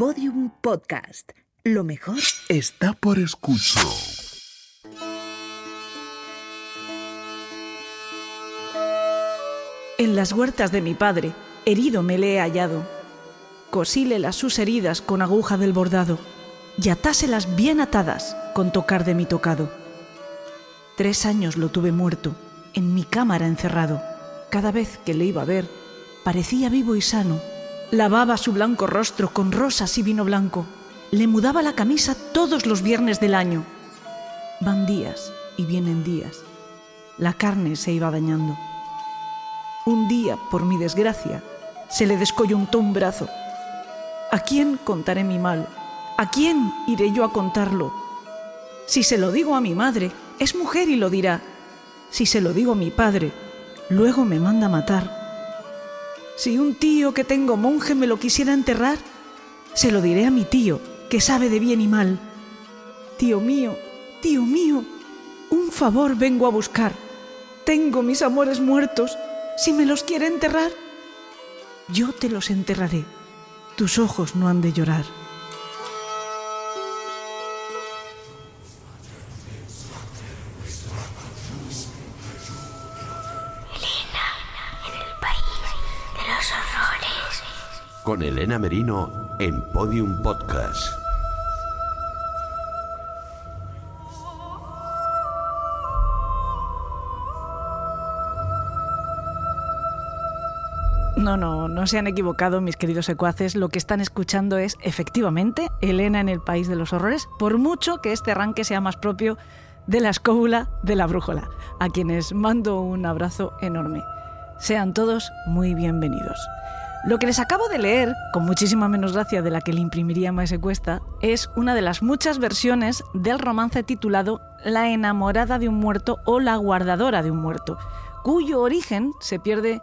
Podium Podcast. Lo mejor está por escuchar. En las huertas de mi padre, herido me le he hallado. Cosíle las sus heridas con aguja del bordado y atáselas bien atadas con tocar de mi tocado. 3 años lo tuve muerto, en mi cámara encerrado. Cada vez que le iba a ver, parecía vivo y sano. Lavaba su blanco rostro con rosas y vino blanco. Le mudaba la camisa todos los viernes del año. Van días y vienen días. La carne se iba dañando. Un día, por mi desgracia, se le descoyuntó un brazo. ¿A quién contaré mi mal? ¿A quién iré yo a contarlo? Si se lo digo a mi madre, es mujer y lo dirá. Si se lo digo a mi padre, luego me manda matar. Si un tío que tengo monje me lo quisiera enterrar, se lo diré a mi tío, que sabe de bien y mal. Tío mío, un favor vengo a buscar. Tengo mis amores muertos, si me los quiere enterrar, yo te los enterraré. Tus ojos no han de llorar. Con Elena Merino en Podium Podcast. No se han equivocado, mis queridos secuaces. Lo que están escuchando es, efectivamente, Elena en el País de los Horrores, por mucho que este arranque sea más propio de la escóbula de la brújula, a quienes mando un abrazo enorme. Sean todos muy bienvenidos. Lo que les acabo de leer, con muchísima menos gracia de la que le imprimiría Maese Cuesta, es una de las muchas versiones del romance titulado La enamorada de un muerto o La guardadora de un muerto, cuyo origen se pierde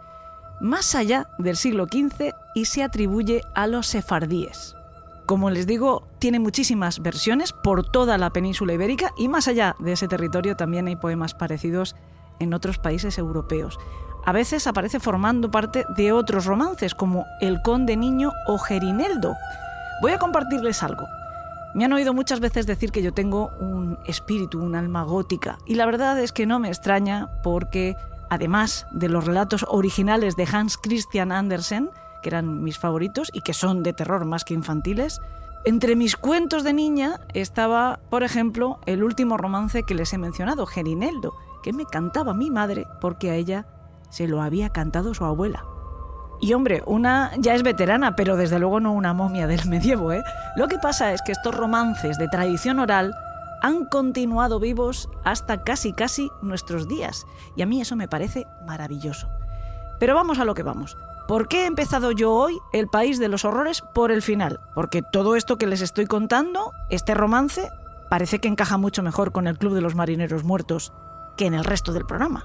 más allá del siglo XV y se atribuye a los sefardíes. Como les digo, tiene muchísimas versiones por toda la península ibérica y más allá de ese territorio también hay poemas parecidos en otros países europeos. A veces aparece formando parte de otros romances, como El Conde Niño o Gerineldo. Voy a compartirles algo. Me han oído muchas veces decir que yo tengo un espíritu, un alma gótica, y la verdad es que no me extraña porque, además de los relatos originales de Hans Christian Andersen, que eran mis favoritos y que son de terror más que infantiles, entre mis cuentos de niña estaba, por ejemplo, el último romance que les he mencionado, Gerineldo, que me cantaba mi madre porque a ella se lo había cantado su abuela. Y hombre, una ya es veterana, pero desde luego no una momia del medievo, ¿eh? Lo que pasa es que estos romances de tradición oral han continuado vivos hasta casi nuestros días. Y a mí eso me parece maravilloso. Pero vamos a lo que vamos. ¿Por qué he empezado yo hoy El País de los Horrores por el final? Porque todo esto que les estoy contando, este romance, parece que encaja mucho mejor con el Club de los Marineros Muertos que en el resto del programa.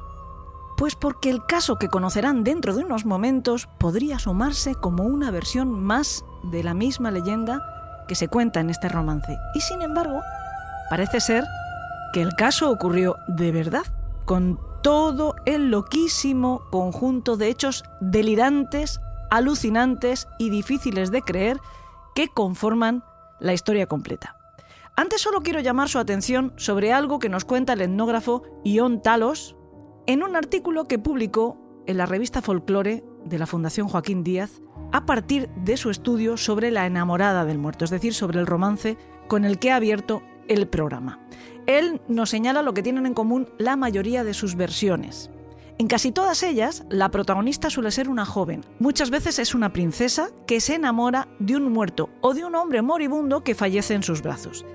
Pues porque el caso que conocerán dentro de unos momentos podría asomarse como una versión más de la misma leyenda que se cuenta en este romance. Y sin embargo, parece ser que el caso ocurrió de verdad, con todo el loquísimo conjunto de hechos delirantes, alucinantes y difíciles de creer que conforman la historia completa. Antes solo quiero llamar su atención sobre algo que nos cuenta el etnógrafo Ion Talos en un artículo que publicó en la revista Folklore de la Fundación Joaquín Díaz a partir de su estudio sobre La enamorada del muerto, es decir, sobre el romance con el que ha abierto el programa. Él nos señala lo que tienen en común la mayoría de sus versiones. En casi todas ellas, la protagonista suele ser una joven. Muchas veces es una princesa que se enamora de un muerto o de un hombre moribundo que fallece en sus brazos.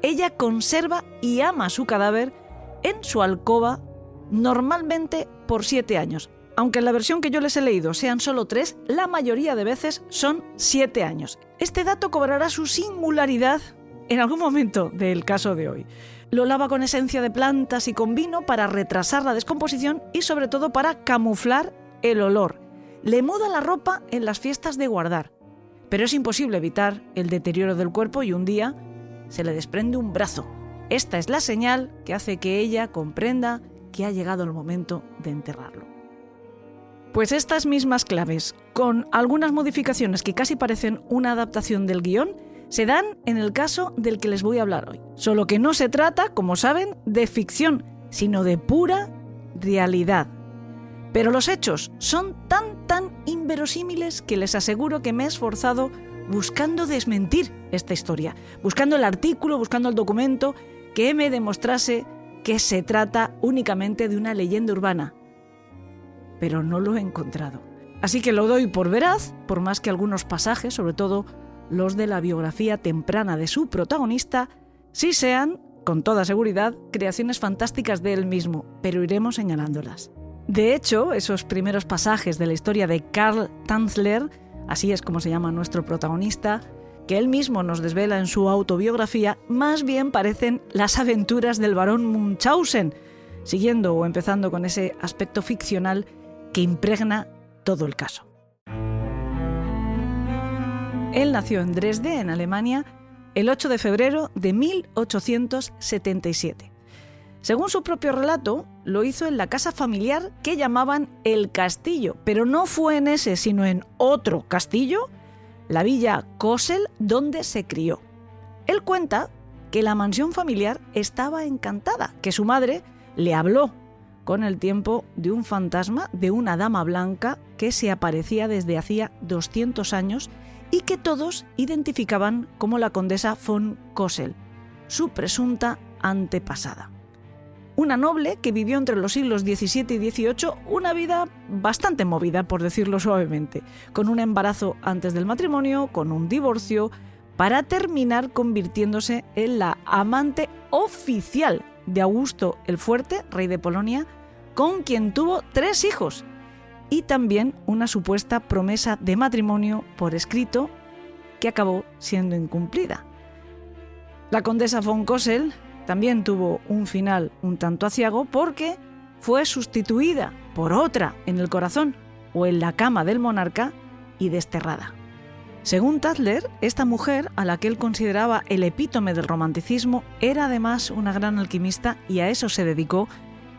Ella conserva y ama su cadáver en su alcoba, normalmente por 7 años. Aunque en la versión que yo les he leído sean solo 3, la mayoría de veces son 7 años. Este dato cobrará su singularidad en algún momento del caso de hoy. Lo lava con esencia de plantas y con vino para retrasar la descomposición y sobre todo para camuflar el olor. Le muda la ropa en las fiestas de guardar, pero es imposible evitar el deterioro del cuerpo y un día se le desprende un brazo. Esta es la señal que hace que ella comprenda que ha llegado el momento de enterrarlo. Pues estas mismas claves, con algunas modificaciones que casi parecen una adaptación del guión, se dan en el caso del que les voy a hablar hoy. Solo que no se trata, como saben, de ficción, sino de pura realidad. Pero los hechos son tan inverosímiles que les aseguro que me he esforzado buscando desmentir esta historia, buscando el artículo, buscando el documento que me demostrase que se trata únicamente de una leyenda urbana. Pero no lo he encontrado. Así que lo doy por veraz, por más que algunos pasajes, sobre todo los de la biografía temprana de su protagonista, sí sean, con toda seguridad, creaciones fantásticas de él mismo, pero iremos señalándolas. De hecho, esos primeros pasajes de la historia de Karl Tanzler, así es como se llama nuestro protagonista, que él mismo nos desvela en su autobiografía, más bien parecen las aventuras del barón Munchausen, siguiendo o empezando con ese aspecto ficcional que impregna todo el caso. Él nació en Dresde, en Alemania, el 8 de febrero de 1877. Según su propio relato, lo hizo en la casa familiar que llamaban El Castillo, pero no fue en ese, sino en otro castillo, la villa Kossel, donde se crió. Él cuenta que la mansión familiar estaba encantada, que su madre le habló con el tiempo de un fantasma, de una dama blanca que se aparecía desde hacía 200 años y que todos identificaban como la condesa von Kossel, su presunta antepasada. Una noble que vivió entre los siglos XVII y XVIII una vida bastante movida, por decirlo suavemente, con un embarazo antes del matrimonio, con un divorcio, para terminar convirtiéndose en la amante oficial de Augusto el Fuerte, rey de Polonia, con quien tuvo 3 hijos, y también una supuesta promesa de matrimonio por escrito que acabó siendo incumplida. La condesa von Kossel también tuvo un final un tanto aciago porque fue sustituida por otra en el corazón o en la cama del monarca y desterrada. Según Tanzler, esta mujer, a la que él consideraba el epítome del romanticismo, era además una gran alquimista y a eso se dedicó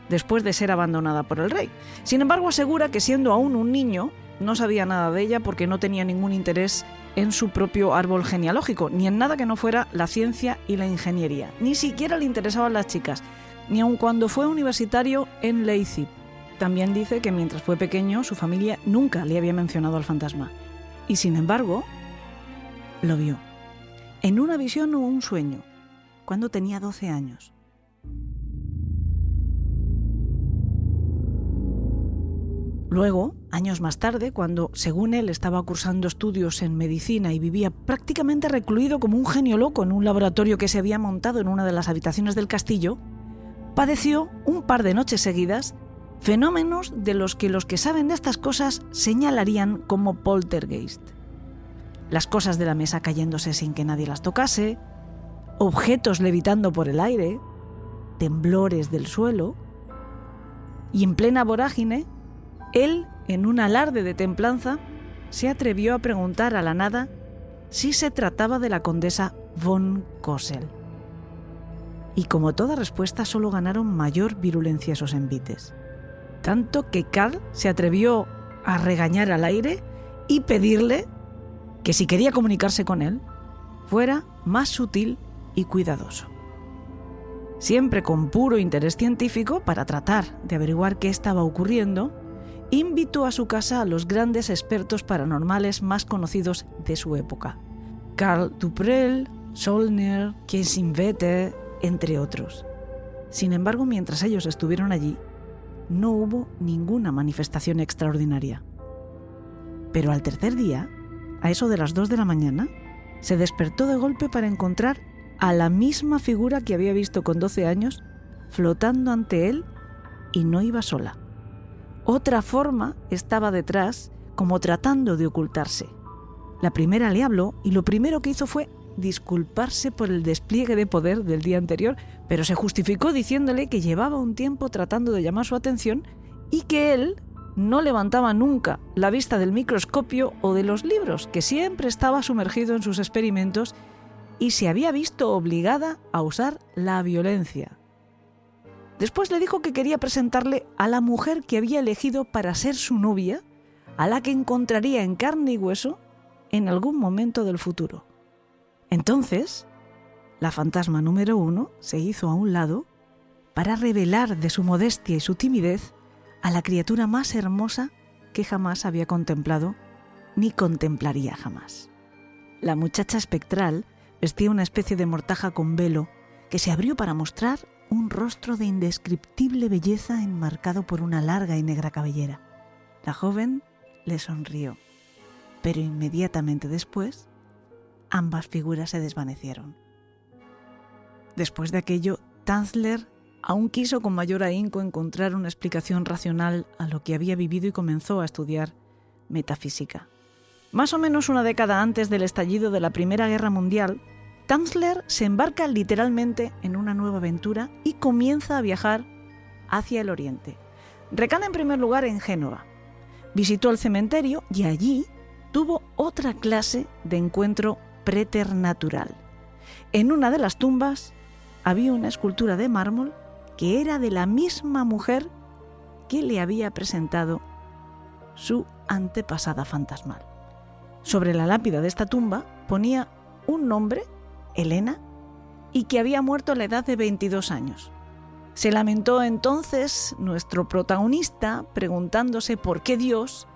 después de ser abandonada por el rey. Sin embargo, asegura que siendo aún un niño no sabía nada de ella porque no tenía ningún interés en su propio árbol genealógico, ni en nada que no fuera la ciencia y la ingeniería. Ni siquiera le interesaban las chicas, ni aun cuando fue universitario en Leipzig. También dice que mientras fue pequeño su familia nunca le había mencionado al fantasma. Y sin embargo, lo vio. En una visión o un sueño, cuando tenía 12 años. Luego, años más tarde, cuando, según él, estaba cursando estudios en medicina y vivía prácticamente recluido como un genio loco en un laboratorio que se había montado en una de las habitaciones del castillo, padeció un par de noches seguidas fenómenos de los que saben de estas cosas señalarían como poltergeist. Las cosas de la mesa cayéndose sin que nadie las tocase, objetos levitando por el aire, temblores del suelo, y en plena vorágine, él, en un alarde de templanza, se atrevió a preguntar a la nada si se trataba de la condesa von Kossel. Y como toda respuesta solo ganaron mayor virulencia esos envites. Tanto que Karl se atrevió a regañar al aire y pedirle que si quería comunicarse con él, fuera más sutil y cuidadoso. Siempre con puro interés científico para tratar de averiguar qué estaba ocurriendo, invitó a su casa a los grandes expertos paranormales más conocidos de su época. Karl Duprel, Zollner, Kiesenwetter, entre otros. Sin embargo, mientras ellos estuvieron allí, no hubo ninguna manifestación extraordinaria. Pero al tercer día, a eso de las 2 de la mañana, se despertó de golpe para encontrar a la misma figura que había visto con 12 años flotando ante él, y no iba sola. Otra forma estaba detrás, como tratando de ocultarse. La primera le habló y lo primero que hizo fue disculparse por el despliegue de poder del día anterior, pero se justificó diciéndole que llevaba un tiempo tratando de llamar su atención y que él no levantaba nunca la vista del microscopio o de los libros, que siempre estaba sumergido en sus experimentos y se había visto obligada a usar la violencia. Después le dijo que quería presentarle a la mujer que había elegido para ser su novia, a la que encontraría en carne y hueso en algún momento del futuro. Entonces, la fantasma número 1 se hizo a un lado para revelar de su modestia y su timidez a la criatura más hermosa que jamás había contemplado ni contemplaría jamás. La muchacha espectral vestía una especie de mortaja con velo que se abrió para mostrar un rostro de indescriptible belleza enmarcado por una larga y negra cabellera. La joven le sonrió, pero inmediatamente después ambas figuras se desvanecieron. Después de aquello, Tanzler aún quiso con mayor ahínco encontrar una explicación racional a lo que había vivido y comenzó a estudiar metafísica. Más o menos una década antes del estallido de la Primera Guerra Mundial, Tanzler se embarca literalmente en una nueva aventura y comienza a viajar hacia el oriente. Recala en primer lugar en Génova. Visitó el cementerio y allí tuvo otra clase de encuentro preternatural. En una de las tumbas había una escultura de mármol que era de la misma mujer que le había presentado su antepasada fantasmal. Sobre la lápida de esta tumba ponía un nombre, Elena, y que había muerto a la edad de 22 años. Se lamentó entonces nuestro protagonista preguntándose por qué Dios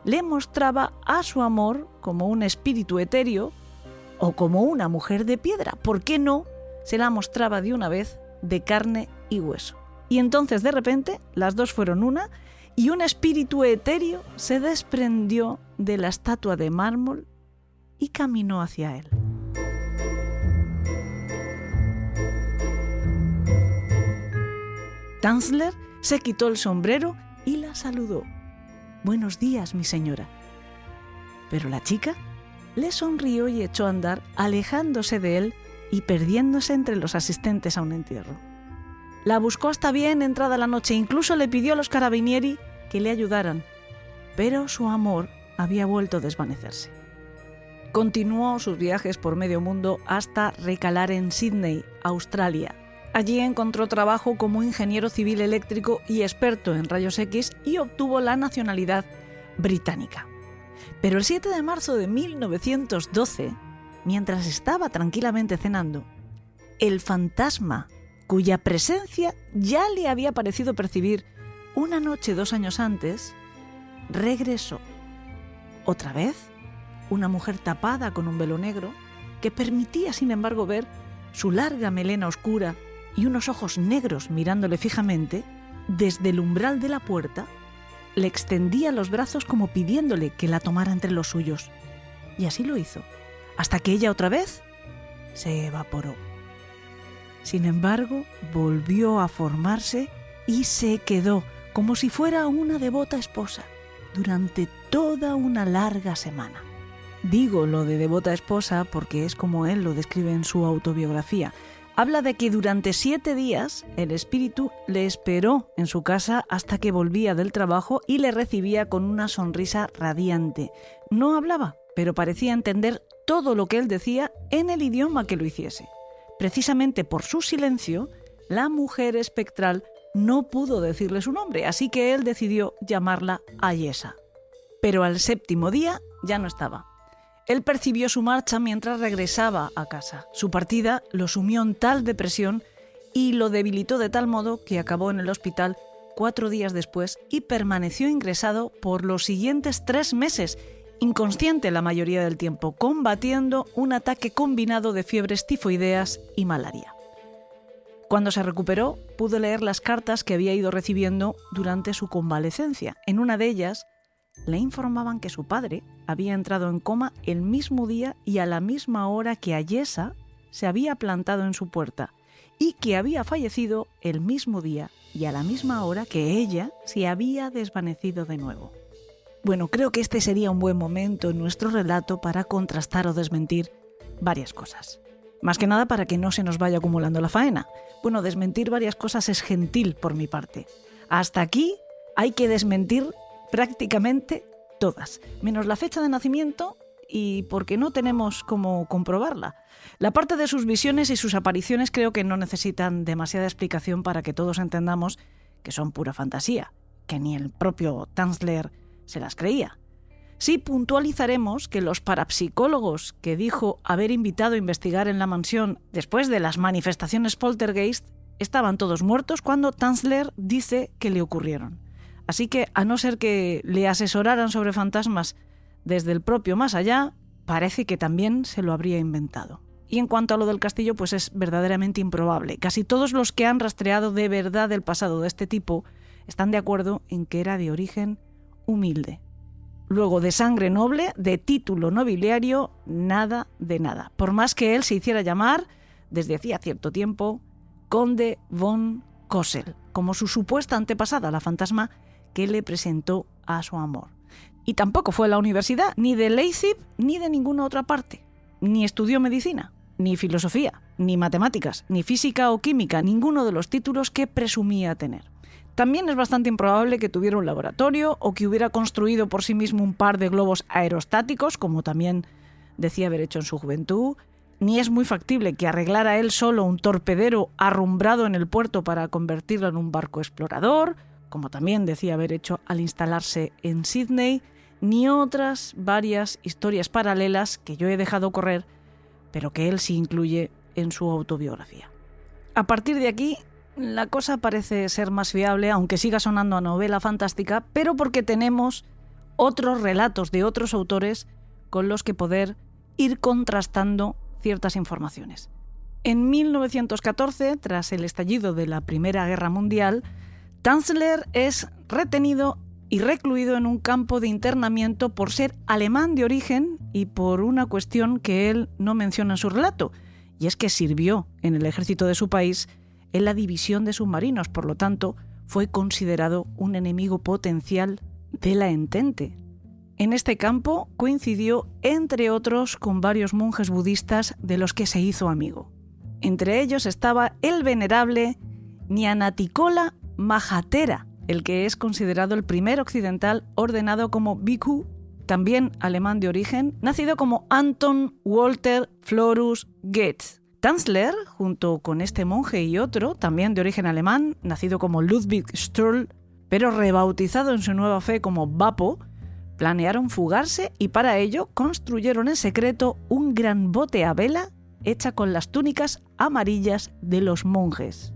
le mostraba a su amor como un espíritu etéreo o como una mujer de piedra. ¿Por qué no se la mostraba de una vez de carne y hueso? Y entonces de repente las dos fueron una y un espíritu etéreo se desprendió de la estatua de mármol y caminó hacia él. Tanzler se quitó el sombrero y la saludó. «Buenos días, mi señora». Pero la chica le sonrió y echó a andar, alejándose de él y perdiéndose entre los asistentes a un entierro. La buscó hasta bien entrada la noche, incluso le pidió a los carabinieri que le ayudaran, pero su amor había vuelto a desvanecerse. Continuó sus viajes por medio mundo hasta recalar en Sídney, Australia. Allí encontró trabajo como ingeniero civil eléctrico y experto en rayos X y obtuvo la nacionalidad británica. Pero el 7 de marzo de 1912, mientras estaba tranquilamente cenando, el fantasma, cuya presencia ya le había parecido percibir una noche 2 años antes, regresó. Otra vez, una mujer tapada con un velo negro, que permitía sin embargo ver su larga melena oscura y unos ojos negros mirándole fijamente, desde el umbral de la puerta, le extendía los brazos como pidiéndole que la tomara entre los suyos. Y así lo hizo, hasta que ella otra vez se evaporó. Sin embargo, volvió a formarse y se quedó como si fuera una devota esposa durante toda una larga semana. Digo lo de devota esposa porque es como él lo describe en su autobiografía. Habla de que durante 7 días el espíritu le esperó en su casa hasta que volvía del trabajo y le recibía con una sonrisa radiante. No hablaba, pero parecía entender todo lo que él decía en el idioma que lo hiciese. Precisamente por su silencio, la mujer espectral no pudo decirle su nombre, así que él decidió llamarla Ayesa. Pero al 7º día ya no estaba. Él percibió su marcha mientras regresaba a casa. Su partida lo sumió en tal depresión y lo debilitó de tal modo que acabó en el hospital 4 días después y permaneció ingresado por los siguientes 3 meses, inconsciente la mayoría del tiempo, combatiendo un ataque combinado de fiebres tifoideas y malaria. Cuando se recuperó, pudo leer las cartas que había ido recibiendo durante su convalecencia. En una de ellas, le informaban que su padre había entrado en coma el mismo día y a la misma hora que Ayesa se había plantado en su puerta y que había fallecido el mismo día y a la misma hora que ella se había desvanecido de nuevo. Bueno, creo que este sería un buen momento en nuestro relato para contrastar o desmentir varias cosas. Más que nada para que no se nos vaya acumulando la faena. Bueno, desmentir varias cosas es gentil por mi parte. Hasta aquí hay que desmentir prácticamente todas, menos la fecha de nacimiento y porque no tenemos cómo comprobarla. La parte de sus visiones y sus apariciones creo que no necesitan demasiada explicación para que todos entendamos que son pura fantasía, que ni el propio Tanzler se las creía. Sí puntualizaremos que los parapsicólogos que dijo haber invitado a investigar en la mansión después de las manifestaciones poltergeist estaban todos muertos cuando Tanzler dice que le ocurrieron. Así que, a no ser que le asesoraran sobre fantasmas desde el propio más allá, parece que también se lo habría inventado. Y en cuanto a lo del castillo, pues es verdaderamente improbable. Casi todos los que han rastreado de verdad el pasado de este tipo están de acuerdo en que era de origen humilde. Luego, de sangre noble, de título nobiliario, nada de nada. Por más que él se hiciera llamar, desde hacía cierto tiempo, Conde von Cosel, como su supuesta antepasada, la fantasma que le presentó a su amor. Y tampoco fue a la universidad, ni de Leipzig, ni de ninguna otra parte. Ni estudió medicina, ni filosofía, ni matemáticas, ni física o química, ninguno de los títulos que presumía tener. También es bastante improbable que tuviera un laboratorio o que hubiera construido por sí mismo un par de globos aerostáticos, como también decía haber hecho en su juventud, ni es muy factible que arreglara él solo un torpedero arrumbrado en el puerto para convertirlo en un barco explorador, como también decía haber hecho al instalarse en Sídney, ni otras varias historias paralelas que yo he dejado correr, pero que él sí incluye en su autobiografía. A partir de aquí, la cosa parece ser más fiable, aunque siga sonando a novela fantástica, pero porque tenemos otros relatos de otros autores con los que poder ir contrastando ciertas informaciones. En 1914, tras el estallido de la Primera Guerra Mundial, Tanzler es retenido y recluido en un campo de internamiento por ser alemán de origen y por una cuestión que él no menciona en su relato, y es que sirvió en el ejército de su país en la división de submarinos, por lo tanto, fue considerado un enemigo potencial de la Entente. En este campo coincidió, entre otros, con varios monjes budistas de los que se hizo amigo. Entre ellos estaba el venerable Ñanatikola Mahathera, el que es considerado el primer occidental ordenado como bhikkhu, también alemán de origen, nacido como Anton Walter Florus Goetz. Tanzler, junto con este monje y otro, también de origen alemán, nacido como Ludwig Sturl, pero rebautizado en su nueva fe como Bapo, planearon fugarse y para ello construyeron en secreto un gran bote a vela hecha con las túnicas amarillas de los monjes.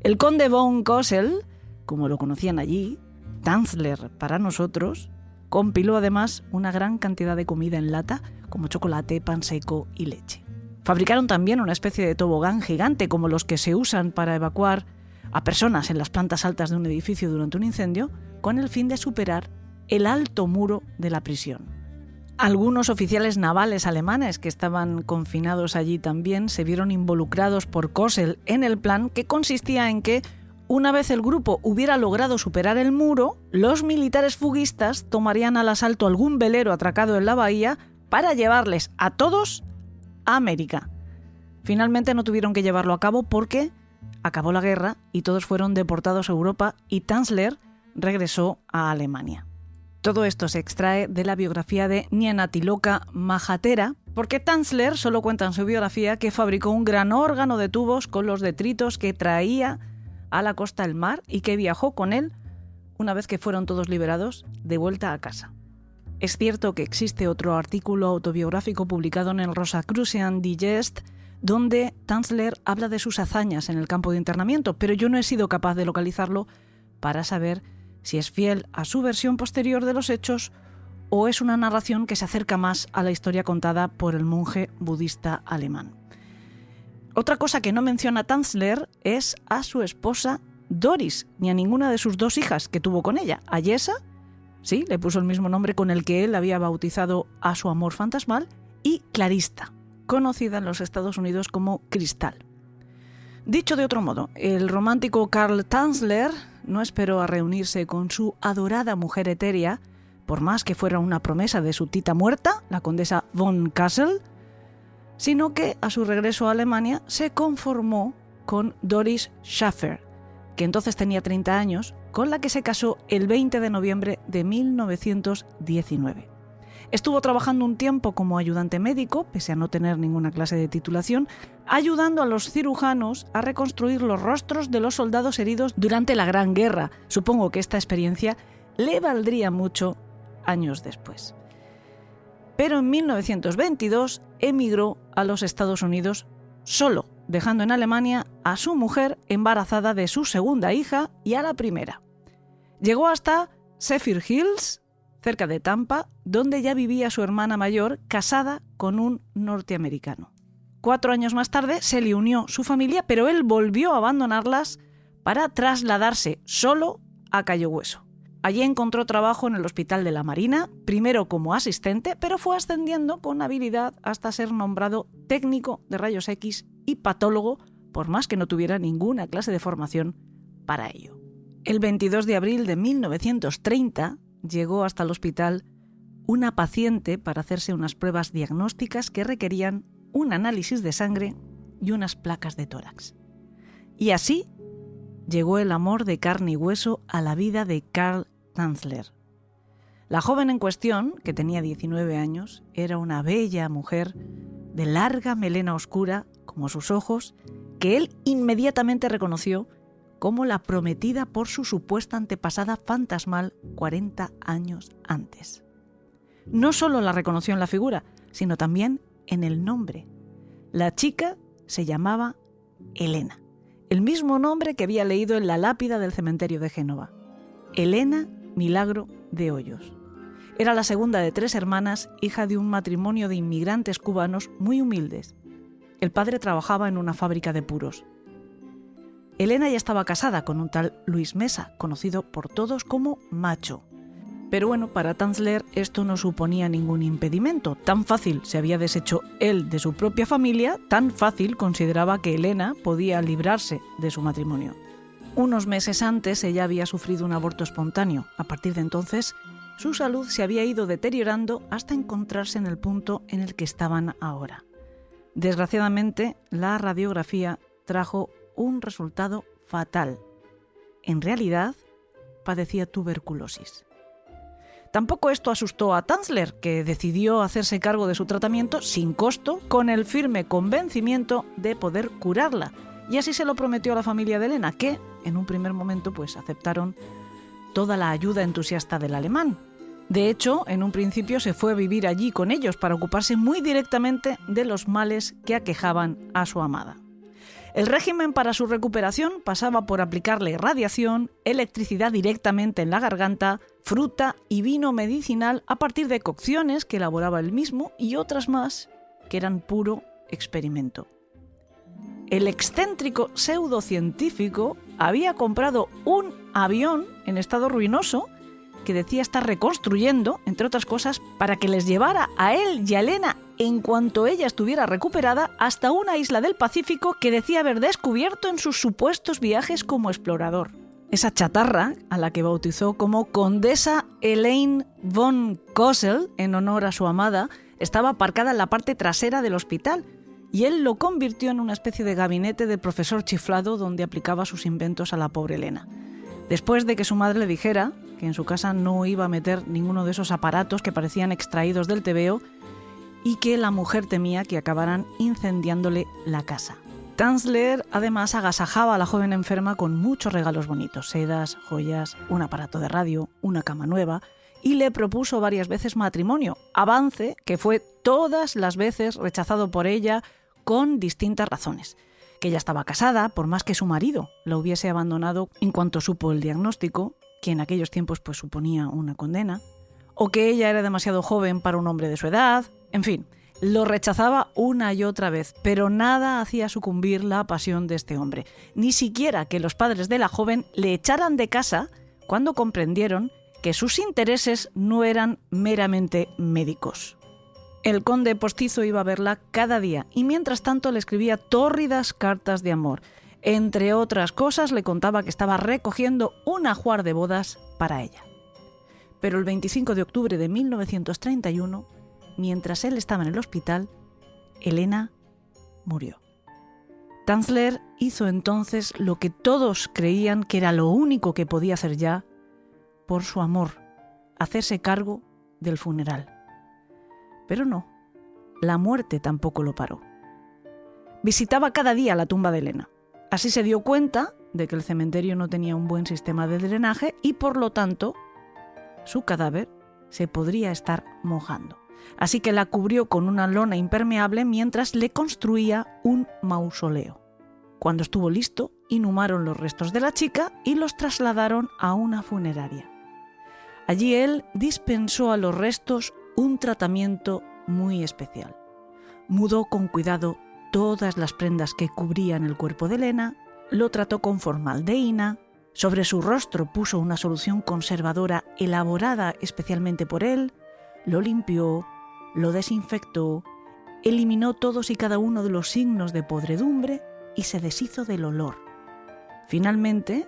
El conde von Cosel, como lo conocían allí, Tanzler para nosotros, compiló además una gran cantidad de comida en lata, como chocolate, pan seco y leche. Fabricaron también una especie de tobogán gigante, como los que se usan para evacuar a personas en las plantas altas de un edificio durante un incendio, con el fin de superar el alto muro de la prisión. Algunos oficiales navales alemanes que estaban confinados allí también se vieron involucrados por Cosel en el plan, que consistía en que, una vez el grupo hubiera logrado superar el muro, los militares fuguistas tomarían al asalto algún velero atracado en la bahía para llevarles a todos a América. Finalmente no tuvieron que llevarlo a cabo porque acabó la guerra y todos fueron deportados a Europa y Tanzler regresó a Alemania. Todo esto se extrae de la biografía de Ñanatiloka Mahathera, porque Tanzler solo cuenta en su biografía que fabricó un gran órgano de tubos con los detritos que traía a la costa del mar y que viajó con él, una vez que fueron todos liberados, de vuelta a casa. Es cierto que existe otro artículo autobiográfico publicado en el Rosicrucian Digest donde Tanzler habla de sus hazañas en el campo de internamiento, pero yo no he sido capaz de localizarlo para saber si es fiel a su versión posterior de los hechos o es una narración que se acerca más a la historia contada por el monje budista alemán. Otra cosa que no menciona Tanzler es a su esposa Doris, ni a ninguna de sus dos hijas que tuvo con ella, a Yesa, sí, le puso el mismo nombre con el que él había bautizado a su amor fantasmal, y Clarista, conocida en los Estados Unidos como Cristal. Dicho de otro modo, el romántico Karl Tanzler no esperó a reunirse con su adorada mujer etérea, por más que fuera una promesa de su tita muerta, la condesa von Kassel, sino que a su regreso a Alemania se conformó con Doris Schaffer, que entonces tenía 30 años, con la que se casó el 20 de noviembre de 1919. Estuvo trabajando un tiempo como ayudante médico, pese a no tener ninguna clase de titulación, ayudando a los cirujanos a reconstruir los rostros de los soldados heridos durante la Gran Guerra. Supongo que esta experiencia le valdría mucho años después. pero en 1922 emigró a los Estados Unidos solo, dejando en Alemania a su mujer embarazada de su segunda hija y a la primera. Llegó hasta Zephyrhills Hills, cerca de Tampa, donde ya vivía su hermana mayor, casada con un norteamericano. 4 años más tarde se le unió su familia, pero él volvió a abandonarlas para trasladarse solo a Cayo Hueso. Allí encontró trabajo en el Hospital de la Marina, primero como asistente, pero fue ascendiendo con habilidad hasta ser nombrado técnico de rayos X y patólogo, por más que no tuviera ninguna clase de formación para ello. El 22 de abril de 1930 llegó hasta el hospital una paciente para hacerse unas pruebas diagnósticas que requerían un análisis de sangre y unas placas de tórax. Y así llegó el amor de carne y hueso a la vida de Carl Tanzler. La joven en cuestión, que tenía 19 años, era una bella mujer de larga melena oscura, como sus ojos, que él inmediatamente reconoció como la prometida por su supuesta antepasada fantasmal 40 años antes. No solo la reconoció en la figura, sino también en el nombre. La chica se llamaba Elena, el mismo nombre que había leído en la lápida del cementerio de Génova. Elena Milagro de Hoyos. Era la segunda de 3 hermanas, hija de un matrimonio de inmigrantes cubanos muy humildes. El padre trabajaba en una fábrica de puros. Elena ya estaba casada con un tal Luis Mesa, conocido por todos como Macho. Pero bueno, para Tanzler esto no suponía ningún impedimento. Tan fácil se había deshecho él de su propia familia, tan fácil consideraba que Elena podía librarse de su matrimonio. Unos meses antes ella había sufrido un aborto espontáneo. A partir de entonces, su salud se había ido deteriorando hasta encontrarse en el punto en el que estaban ahora. Desgraciadamente, la radiografía trajo un resultado fatal. En realidad, padecía tuberculosis. Tampoco esto asustó a Tanzler, que decidió hacerse cargo de su tratamiento sin costo, con el firme convencimiento de poder curarla. Y así se lo prometió a la familia de Elena, que en un primer momento pues aceptaron toda la ayuda entusiasta del alemán. De hecho, en un principio se fue a vivir allí con ellos para ocuparse muy directamente de los males que aquejaban a su amada. El régimen para su recuperación pasaba por aplicarle radiación, electricidad directamente en la garganta, fruta y vino medicinal a partir de cocciones que elaboraba él mismo y otras más que eran puro experimento. El excéntrico pseudocientífico había comprado un avión en estado ruinoso que decía estar reconstruyendo, entre otras cosas, para que les llevara a él y a Elena, en cuanto ella estuviera recuperada, hasta una isla del Pacífico que decía haber descubierto en sus supuestos viajes como explorador. Esa chatarra, a la que bautizó como Condesa Elaine von Kossel, en honor a su amada, estaba aparcada en la parte trasera del hospital, y él lo convirtió en una especie de gabinete del profesor chiflado donde aplicaba sus inventos a la pobre Elena. Después de que su madre le dijera que en su casa no iba a meter ninguno de esos aparatos que parecían extraídos del tebeo y que la mujer temía que acabaran incendiándole la casa. Tanzler además agasajaba a la joven enferma con muchos regalos bonitos, sedas, joyas, un aparato de radio, una cama nueva, y le propuso varias veces matrimonio, avance que fue todas las veces rechazado por ella con distintas razones. Que ella estaba casada, por más que su marido la hubiese abandonado en cuanto supo el diagnóstico, que en aquellos tiempos pues suponía una condena, o que ella era demasiado joven para un hombre de su edad, en fin, lo rechazaba una y otra vez, pero nada hacía sucumbir la pasión de este hombre, ni siquiera que los padres de la joven le echaran de casa cuando comprendieron que sus intereses no eran meramente médicos. El conde postizo iba a verla cada día y mientras tanto le escribía tórridas cartas de amor. Entre otras cosas le contaba que estaba recogiendo un ajuar de bodas para ella. Pero el 25 de octubre de 1931, mientras él estaba en el hospital, Elena murió. Tanzler hizo entonces lo que todos creían que era lo único que podía hacer ya por su amor, hacerse cargo del funeral. Pero no, la muerte tampoco lo paró. Visitaba cada día la tumba de Elena. Así se dio cuenta de que el cementerio no tenía un buen sistema de drenaje y por lo tanto su cadáver se podría estar mojando. así que la cubrió con una lona impermeable mientras le construía un mausoleo. Cuando estuvo listo, inhumaron los restos de la chica y los trasladaron a una funeraria. Allí él dispensó a los restos un tratamiento muy especial. Mudó con cuidado todas las prendas que cubrían el cuerpo de Elena, lo trató con formaldehína, sobre su rostro puso una solución conservadora elaborada especialmente por él, lo limpió, lo desinfectó, eliminó todos y cada uno de los signos de podredumbre y se deshizo del olor. Finalmente,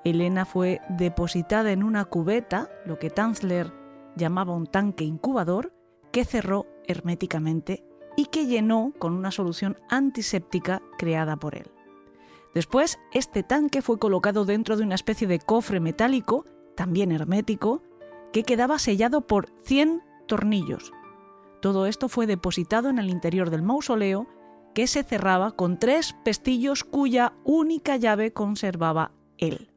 Elena fue depositada en una cubeta, lo que Tanzler llamaba un tanque incubador, que cerró herméticamente y que llenó con una solución antiséptica creada por él. Después, este tanque fue colocado dentro de una especie de cofre metálico, también hermético, que quedaba sellado por 100 tornillos. Todo esto fue depositado en el interior del mausoleo, que se cerraba con 3 pestillos cuya única llave conservaba él.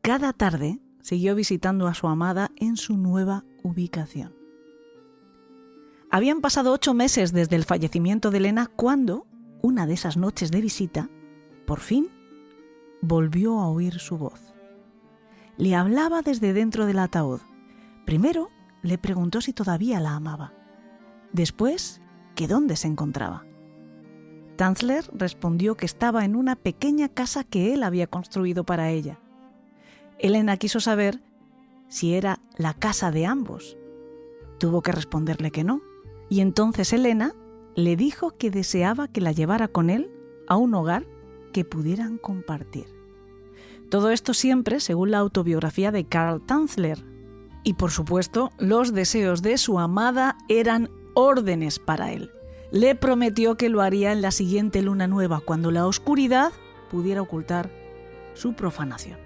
Cada tarde siguió visitando a su amada en su nueva ubicación. Habían pasado 8 meses desde el fallecimiento de Elena cuando, una de esas noches de visita, por fin, volvió a oír su voz. Le hablaba desde dentro del ataúd. Primero le preguntó si todavía la amaba. Después, que dónde se encontraba. Tanzler respondió que estaba en una pequeña casa que él había construido para ella. Elena quiso saber si era la casa de ambos. Tuvo que responderle que no, y entonces Elena le dijo que deseaba que la llevara con él a un hogar que pudieran compartir. Todo esto siempre según la autobiografía de Carl Tanzler. Y por supuesto, los deseos de su amada eran órdenes para él. Le prometió que lo haría en la siguiente luna nueva, cuando la oscuridad pudiera ocultar su profanación.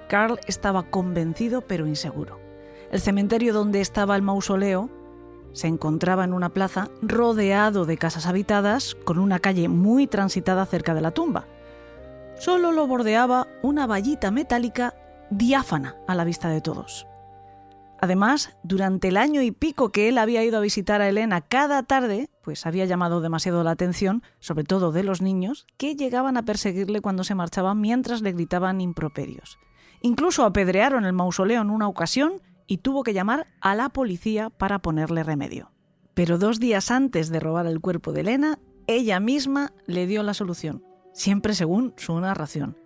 Carl estaba convencido pero inseguro. El cementerio donde estaba el mausoleo se encontraba en una plaza rodeado de casas habitadas, con una calle muy transitada cerca de la tumba. Solo lo bordeaba una vallita metálica diáfana a la vista de todos. Además, durante el año y pico que él había ido a visitar a Elena cada tarde, pues había llamado demasiado la atención, sobre todo de los niños, que llegaban a perseguirle cuando se marchaba mientras le gritaban improperios. Incluso apedrearon el mausoleo en una ocasión y tuvo que llamar a la policía para ponerle remedio. Pero 2 días antes de robar el cuerpo de Elena, ella misma le dio la solución, siempre según su narración.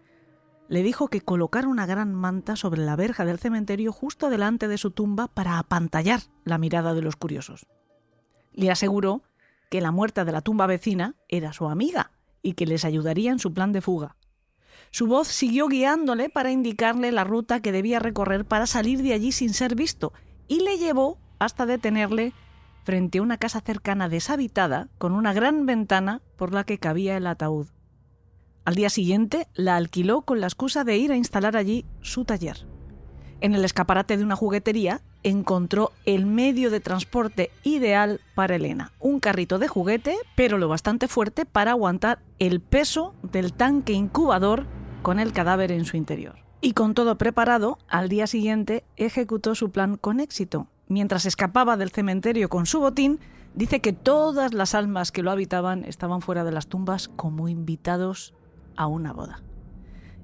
Le dijo que colocara una gran manta sobre la verja del cementerio justo delante de su tumba para apantallar la mirada de los curiosos. Le aseguró que la muerta de la tumba vecina era su amiga y que les ayudaría en su plan de fuga. Su voz siguió guiándole para indicarle la ruta que debía recorrer para salir de allí sin ser visto y le llevó hasta detenerle frente a una casa cercana deshabitada con una gran ventana por la que cabía el ataúd. Al día siguiente la alquiló con la excusa de ir a instalar allí su taller. En el escaparate de una juguetería encontró el medio de transporte ideal para Elena, un carrito de juguete, pero lo bastante fuerte para aguantar el peso del tanque incubador con el cadáver en su interior. Y con todo preparado, al día siguiente ejecutó su plan con éxito. Mientras escapaba del cementerio con su botín, dice que todas las almas que lo habitaban estaban fuera de las tumbas como invitados a una boda.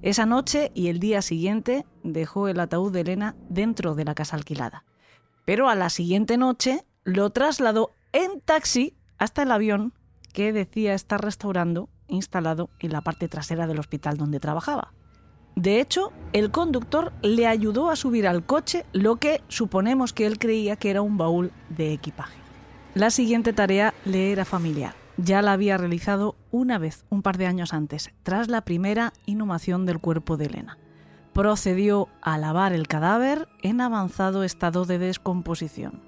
Esa noche y el día siguiente dejó el ataúd de Elena dentro de la casa alquilada. Pero a la siguiente noche lo trasladó en taxi hasta el avión que decía estar restaurando, instalado en la parte trasera del hospital donde trabajaba. De hecho, el conductor le ayudó a subir al coche lo que suponemos que él creía que era un baúl de equipaje. La siguiente tarea le era familiar. Ya la había realizado una vez, un par de años antes, tras la primera inhumación del cuerpo de Elena. Procedió a lavar el cadáver en avanzado estado de descomposición.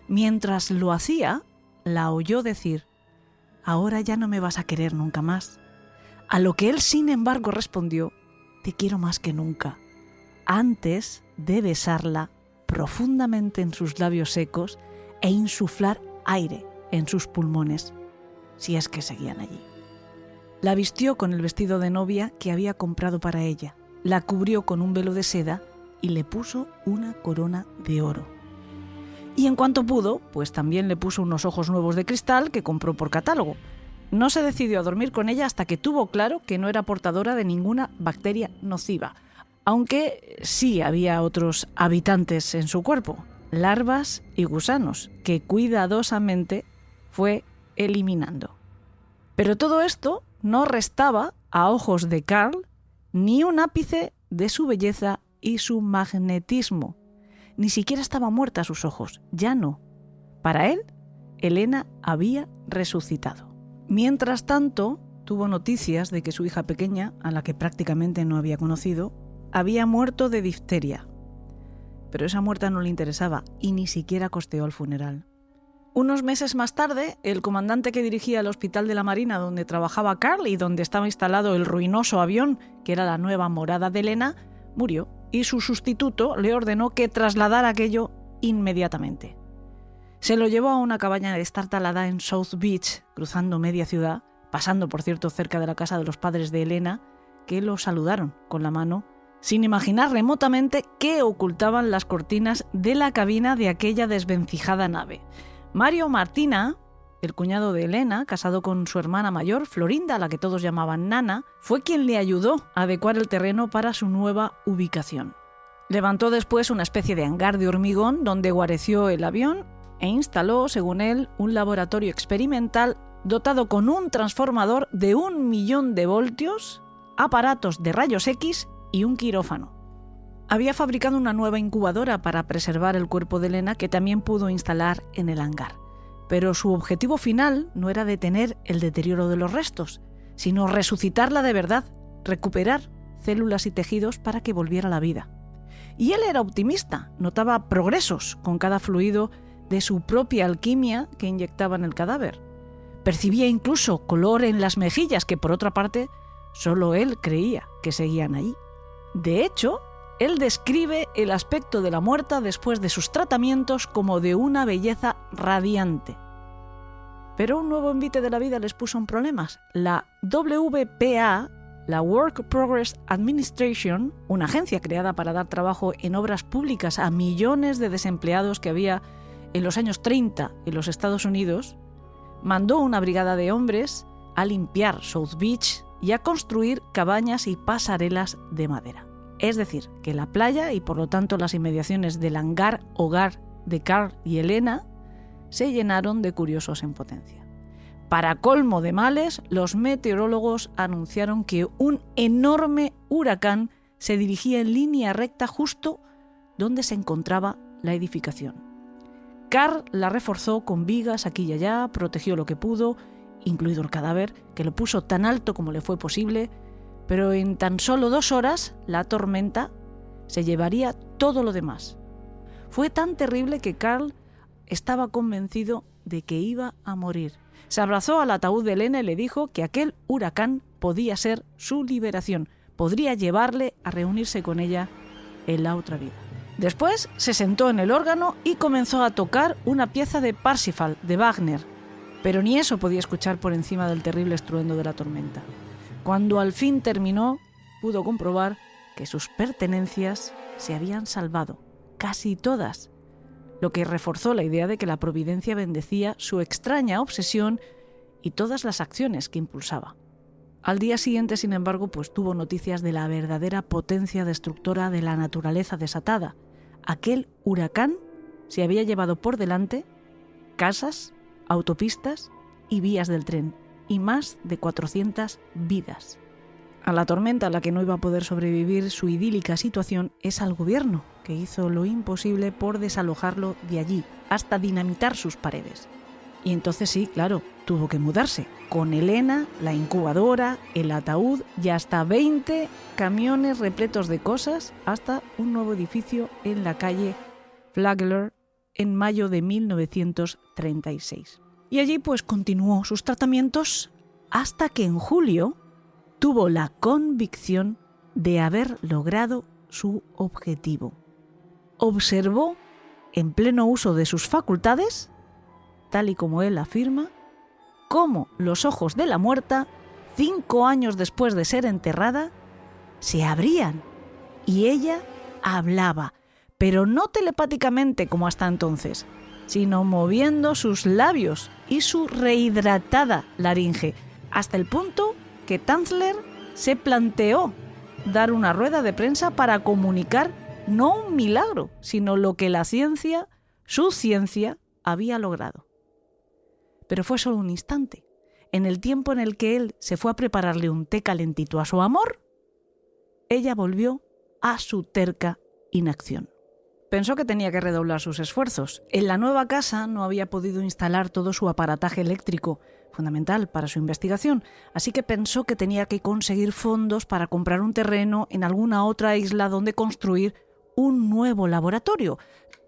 Mientras lo hacía, la oyó decir: «Ahora ya no me vas a querer nunca más». A lo que él, sin embargo, respondió: «Te quiero más que nunca», antes de besarla profundamente en sus labios secos e insuflar aire en sus pulmones, si es que seguían allí. La vistió con el vestido de novia que había comprado para ella, la cubrió con un velo de seda y le puso una corona de oro. Y en cuanto pudo, pues también le puso unos ojos nuevos de cristal que compró por catálogo. No se decidió a dormir con ella hasta que tuvo claro que no era portadora de ninguna bacteria nociva, aunque sí había otros habitantes en su cuerpo, larvas y gusanos, que cuidadosamente fue eliminando. Pero todo esto no restaba a ojos de Carl ni un ápice de su belleza y su magnetismo. Ni siquiera estaba muerta a sus ojos, ya no. Para él, Elena había resucitado. Mientras tanto, tuvo noticias de que su hija pequeña, a la que prácticamente no había conocido, había muerto de difteria. Pero esa muerte no le interesaba y ni siquiera costeó el funeral. Unos meses más tarde, el comandante que dirigía el hospital de la Marina donde trabajaba Carl y donde estaba instalado el ruinoso avión, que era la nueva morada de Elena, murió y su sustituto le ordenó que trasladara aquello inmediatamente. Se lo llevó a una cabaña destartalada en South Beach, cruzando media ciudad, pasando, por cierto, cerca de la casa de los padres de Elena, que lo saludaron con la mano, sin imaginar remotamente qué ocultaban las cortinas de la cabina de aquella desvencijada nave. Mario Martina, el cuñado de Elena, casado con su hermana mayor, Florinda, a la que todos llamaban Nana, fue quien le ayudó a adecuar el terreno para su nueva ubicación. Levantó después una especie de hangar de hormigón donde guareció el avión e instaló, según él, un laboratorio experimental dotado con un transformador de 1 millón de voltios, aparatos de rayos X y un quirófano. Había fabricado una nueva incubadora para preservar el cuerpo de Elena que también pudo instalar en el hangar. Pero su objetivo final no era detener el deterioro de los restos, sino resucitarla de verdad, recuperar células y tejidos para que volviera a la vida. Y él era optimista, notaba progresos con cada fluido de su propia alquimia que inyectaba en el cadáver. Percibía incluso color en las mejillas que, por otra parte, solo él creía que seguían allí. De hecho, él describe el aspecto de la muerta después de sus tratamientos como de una belleza radiante. Pero un nuevo envite de la vida les puso en problemas. La WPA, la Work Progress Administration, una agencia creada para dar trabajo en obras públicas a millones de desempleados que había en los años 30 en los Estados Unidos, mandó una brigada de hombres a limpiar South Beach y a construir cabañas y pasarelas de madera. Es decir, que la playa y por lo tanto las inmediaciones del hangar hogar de Carl y Elena se llenaron de curiosos en potencia. Para colmo de males, los meteorólogos anunciaron que un enorme huracán se dirigía en línea recta justo donde se encontraba la edificación. Carl la reforzó con vigas aquí y allá, protegió lo que pudo, incluido el cadáver, que lo puso tan alto como le fue posible, pero en tan solo 2 horas la tormenta se llevaría todo lo demás. Fue tan terrible que Carl estaba convencido de que iba a morir. Se abrazó al ataúd de Elena y le dijo que aquel huracán podía ser su liberación, podría llevarle a reunirse con ella en la otra vida. Después se sentó en el órgano y comenzó a tocar una pieza de Parsifal, de Wagner, pero ni eso podía escuchar por encima del terrible estruendo de la tormenta. Cuando al fin terminó, pudo comprobar que sus pertenencias se habían salvado, casi todas, lo que reforzó la idea de que la providencia bendecía su extraña obsesión y todas las acciones que impulsaba. Al día siguiente, sin embargo, pues tuvo noticias de la verdadera potencia destructora de la naturaleza desatada. Aquel huracán se había llevado por delante casas, autopistas y vías del tren, y más de 400 vidas. A la tormenta a la que no iba a poder sobrevivir su idílica situación es al gobierno, que hizo lo imposible por desalojarlo de allí, hasta dinamitar sus paredes. Y entonces sí, claro, tuvo que mudarse, con Elena, la incubadora, el ataúd y hasta 20 camiones repletos de cosas, hasta un nuevo edificio en la calle Flagler en mayo de 1936. Y allí pues continuó sus tratamientos hasta que en julio tuvo la convicción de haber logrado su objetivo. Observó, en pleno uso de sus facultades, tal y como él afirma, cómo los ojos de la muerta, 5 años después de ser enterrada, se abrían y ella hablaba, pero no telepáticamente como hasta entonces, sino moviendo sus labios y su rehidratada laringe, hasta el punto que Tanzler se planteó dar una rueda de prensa para comunicar no un milagro, sino lo que la ciencia, su ciencia, había logrado. Pero fue solo un instante. En el tiempo en el que él se fue a prepararle un té calentito a su amor, ella volvió a su terca inacción. Pensó que tenía que redoblar sus esfuerzos. En la nueva casa no había podido instalar todo su aparataje eléctrico, fundamental para su investigación, así que pensó que tenía que conseguir fondos para comprar un terreno en alguna otra isla donde construir un nuevo laboratorio.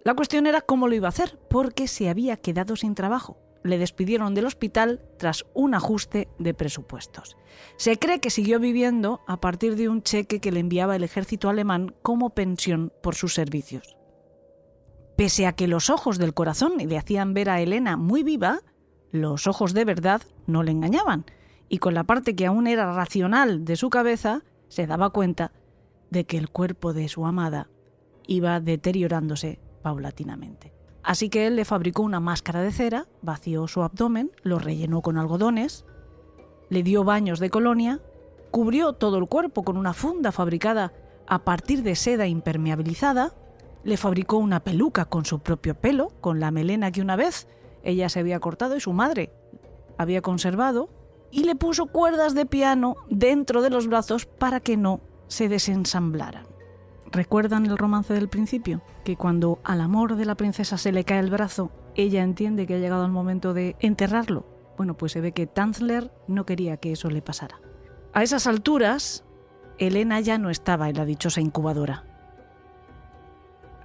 La cuestión era cómo lo iba a hacer, porque se había quedado sin trabajo. Le despidieron del hospital tras un ajuste de presupuestos. Se cree que siguió viviendo a partir de un cheque que le enviaba el ejército alemán como pensión por sus servicios. Pese a que los ojos del corazón le hacían ver a Elena muy viva, los ojos de verdad no le engañaban, y con la parte que aún era racional de su cabeza se daba cuenta de que el cuerpo de su amada iba deteriorándose paulatinamente. Así que él le fabricó una máscara de cera, vació su abdomen, lo rellenó con algodones, le dio baños de colonia, cubrió todo el cuerpo con una funda fabricada a partir de seda impermeabilizada, le fabricó una peluca con su propio pelo, con la melena que una vez ella se había cortado y su madre había conservado, y le puso cuerdas de piano dentro de los brazos para que no se desensamblaran. ¿Recuerdan el romance del principio? Que cuando al amor de la princesa se le cae el brazo, ella entiende que ha llegado el momento de enterrarlo. Bueno, pues se ve que Tanzler no quería que eso le pasara. A esas alturas, Elena ya no estaba en la dichosa incubadora.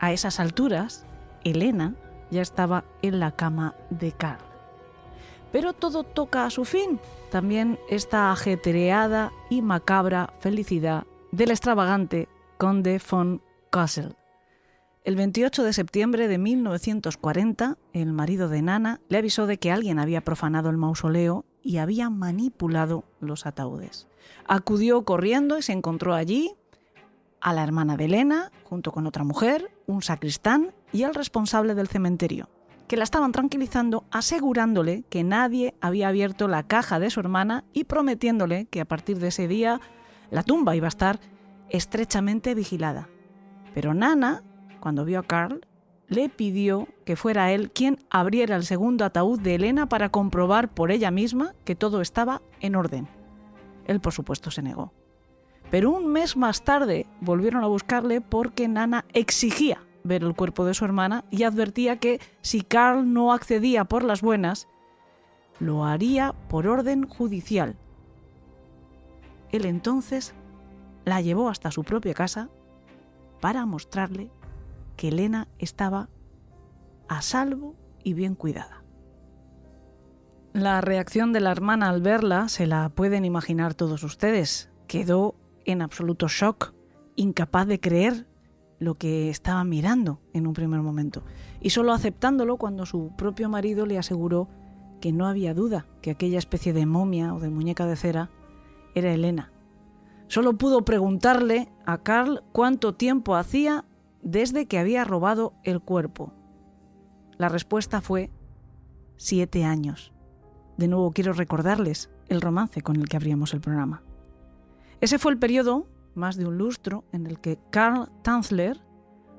A esas alturas, Elena ya estaba en la cama de Karl. Pero todo toca a su fin. También esta ajetreada y macabra felicidad del extravagante conde von Cosel. El 28 de septiembre de 1940, el marido de Nana le avisó de que alguien había profanado el mausoleo y había manipulado los ataúdes. Acudió corriendo y se encontró allí a la hermana de Elena, junto con otra mujer, un sacristán y el responsable del cementerio, que la estaban tranquilizando, asegurándole que nadie había abierto la caja de su hermana y prometiéndole que a partir de ese día la tumba iba a estar estrechamente vigilada. Pero Nana, cuando vio a Karl, le pidió que fuera él quien abriera el segundo ataúd de Elena para comprobar por ella misma que todo estaba en orden. Él, por supuesto, se negó. Pero un mes más tarde volvieron a buscarle porque Nana exigía ver el cuerpo de su hermana y advertía que si Karl no accedía por las buenas, lo haría por orden judicial. Él entonces la llevó hasta su propia casa para mostrarle que Elena estaba a salvo y bien cuidada. La reacción de la hermana al verla se la pueden imaginar todos ustedes. Quedó en absoluto shock, incapaz de creer lo que estaba mirando en un primer momento, y solo aceptándolo cuando su propio marido le aseguró que no había duda que aquella especie de momia o de muñeca de cera era Elena. Solo pudo preguntarle a Karl cuánto tiempo hacía desde que había robado el cuerpo. La respuesta fue 7 años. De nuevo quiero recordarles el romance con el que abríamos el programa. Ese fue el periodo, más de un lustro, en el que Karl Tanzler,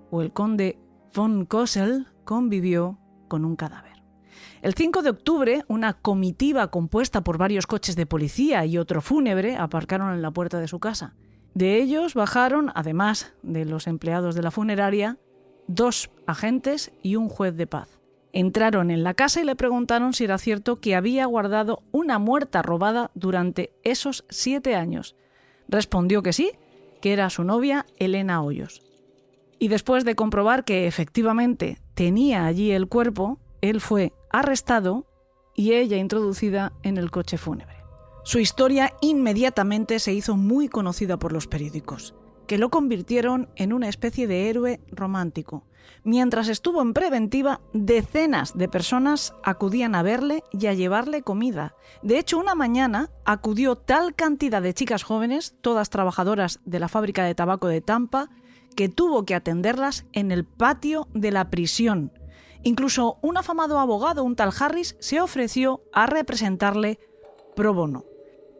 o el conde von Cosel, convivió con un cadáver. El 5 de octubre, una comitiva compuesta por varios coches de policía y otro fúnebre aparcaron en la puerta de su casa. De ellos bajaron, además de los empleados de la funeraria, 2 agentes y un juez de paz. Entraron en la casa y le preguntaron si era cierto que había guardado una muerta robada durante esos 7 años. Respondió que sí, que era su novia Elena Hoyos. Y después de comprobar que efectivamente tenía allí el cuerpo, él fue arrestado y ella introducida en el coche fúnebre. Su historia inmediatamente se hizo muy conocida por los periódicos, que lo convirtieron en una especie de héroe romántico. Mientras estuvo en preventiva, decenas de personas acudían a verle y a llevarle comida. De hecho, una mañana acudió tal cantidad de chicas jóvenes, todas trabajadoras de la fábrica de tabaco de Tampa, que tuvo que atenderlas en el patio de la prisión. Incluso un afamado abogado, un tal Harris, se ofreció a representarle pro bono.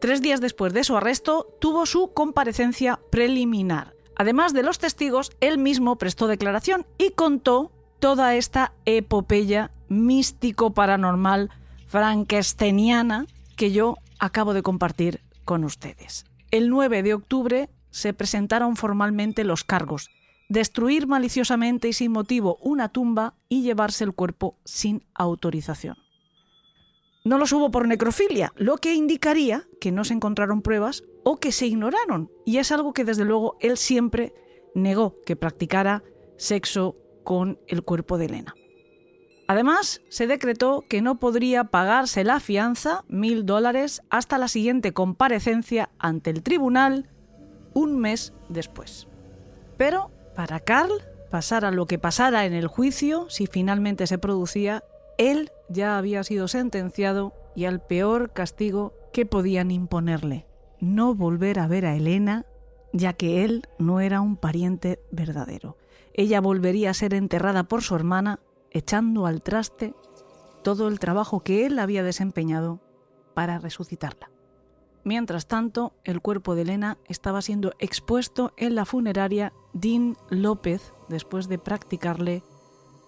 3 días después de su arresto, tuvo su comparecencia preliminar. Además de los testigos, él mismo prestó declaración y contó toda esta epopeya místico-paranormal frankensteiniana que yo acabo de compartir con ustedes. El 9 de octubre se presentaron formalmente los cargos: destruir maliciosamente y sin motivo una tumba y llevarse el cuerpo sin autorización. No los hubo por necrofilia, lo que indicaría que no se encontraron pruebas o que se ignoraron, y es algo que desde luego él siempre negó, que practicara sexo con el cuerpo de Elena. Además, se decretó que no podría pagarse la fianza, $1.000, hasta la siguiente comparecencia ante el tribunal un mes después. Pero para Carl, pasara lo que pasara en el juicio, si finalmente se producía, él ya había sido sentenciado y al peor castigo que podían imponerle: no volver a ver a Elena, ya que él no era un pariente verdadero. Ella volvería a ser enterrada por su hermana, echando al traste todo el trabajo que él había desempeñado para resucitarla. Mientras tanto, el cuerpo de Elena estaba siendo expuesto en la funeraria Dean López después de practicarle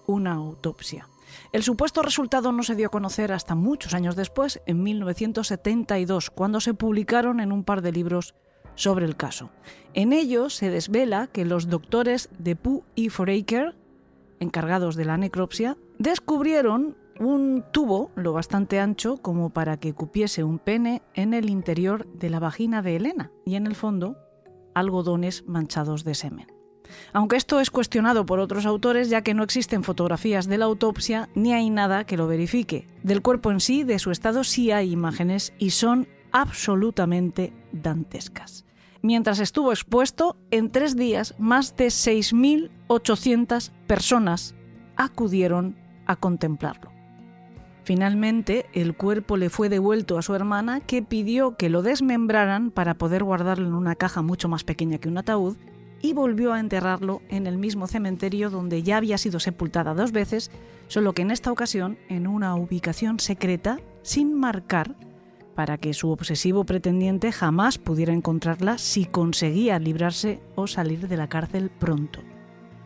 una autopsia. El supuesto resultado no se dio a conocer hasta muchos años después, en 1972, cuando se publicaron en un par de libros sobre el caso. En ellos se desvela que los doctores DePuy y Foraker, encargados de la necropsia, descubrieron un tubo lo bastante ancho como para que cupiese un pene en el interior de la vagina de Elena y en el fondo algodones manchados de semen. Aunque esto es cuestionado por otros autores, ya que no existen fotografías de la autopsia ni hay nada que lo verifique. Del cuerpo en sí, de su estado, sí hay imágenes y son absolutamente dantescas. Mientras estuvo expuesto, en 3 días, más de 6.800 personas acudieron a contemplarlo. Finalmente, el cuerpo le fue devuelto a su hermana, que pidió que lo desmembraran para poder guardarlo en una caja mucho más pequeña que un ataúd, y volvió a enterrarlo en el mismo cementerio donde ya había sido sepultada 2 veces, solo que en esta ocasión en una ubicación secreta, sin marcar, para que su obsesivo pretendiente jamás pudiera encontrarla si conseguía librarse o salir de la cárcel pronto.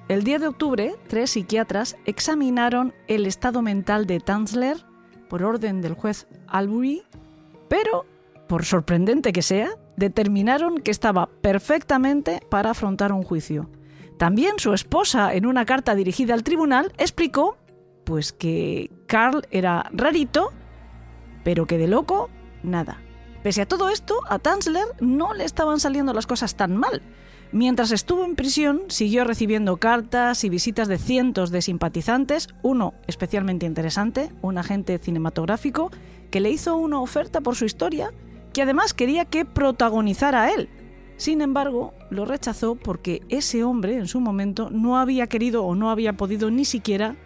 El 10 de octubre, 3 psiquiatras examinaron el estado mental de Tanzler por orden del juez Albury, pero, por sorprendente que sea, determinaron que estaba perfectamente para afrontar un juicio. También su esposa, en una carta dirigida al tribunal, explicó pues que Carl era rarito, pero que de loco, nada. Pese a todo esto, a Tanzler no le estaban saliendo las cosas tan mal. Mientras estuvo en prisión, siguió recibiendo cartas y visitas de cientos de simpatizantes, uno especialmente interesante, un agente cinematográfico, que le hizo una oferta por su historia, que además quería que protagonizara a él. Sin embargo, lo rechazó porque ese hombre, en su momento, no había querido o no había podido ni siquiera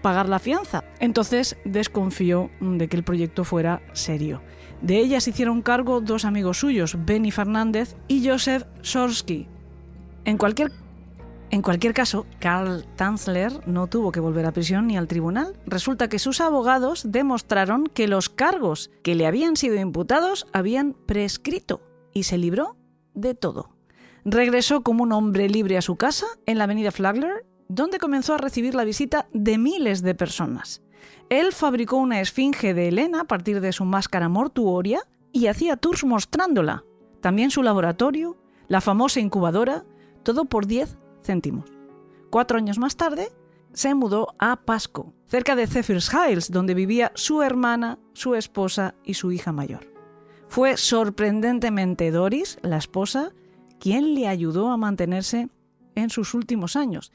pagar la fianza. Entonces desconfió de que el proyecto fuera serio. De ella se hicieron cargo 2 amigos suyos, Benny Fernández y Joseph Sorsky. En cualquier caso, Carl Tanzler no tuvo que volver a prisión ni al tribunal. Resulta que sus abogados demostraron que los cargos que le habían sido imputados habían prescrito y se libró de todo. Regresó como un hombre libre a su casa en la avenida Flagler, donde comenzó a recibir la visita de miles de personas. Él fabricó una esfinge de Elena a partir de su máscara mortuoria y hacía tours mostrándola. También su laboratorio, la famosa incubadora, todo por 10 céntimos. 4 años más tarde, se mudó a Pasco, cerca de Zephyr's Hills, donde vivía su hermana, su esposa y su hija mayor. Fue sorprendentemente Doris, la esposa, quien le ayudó a mantenerse en sus últimos años.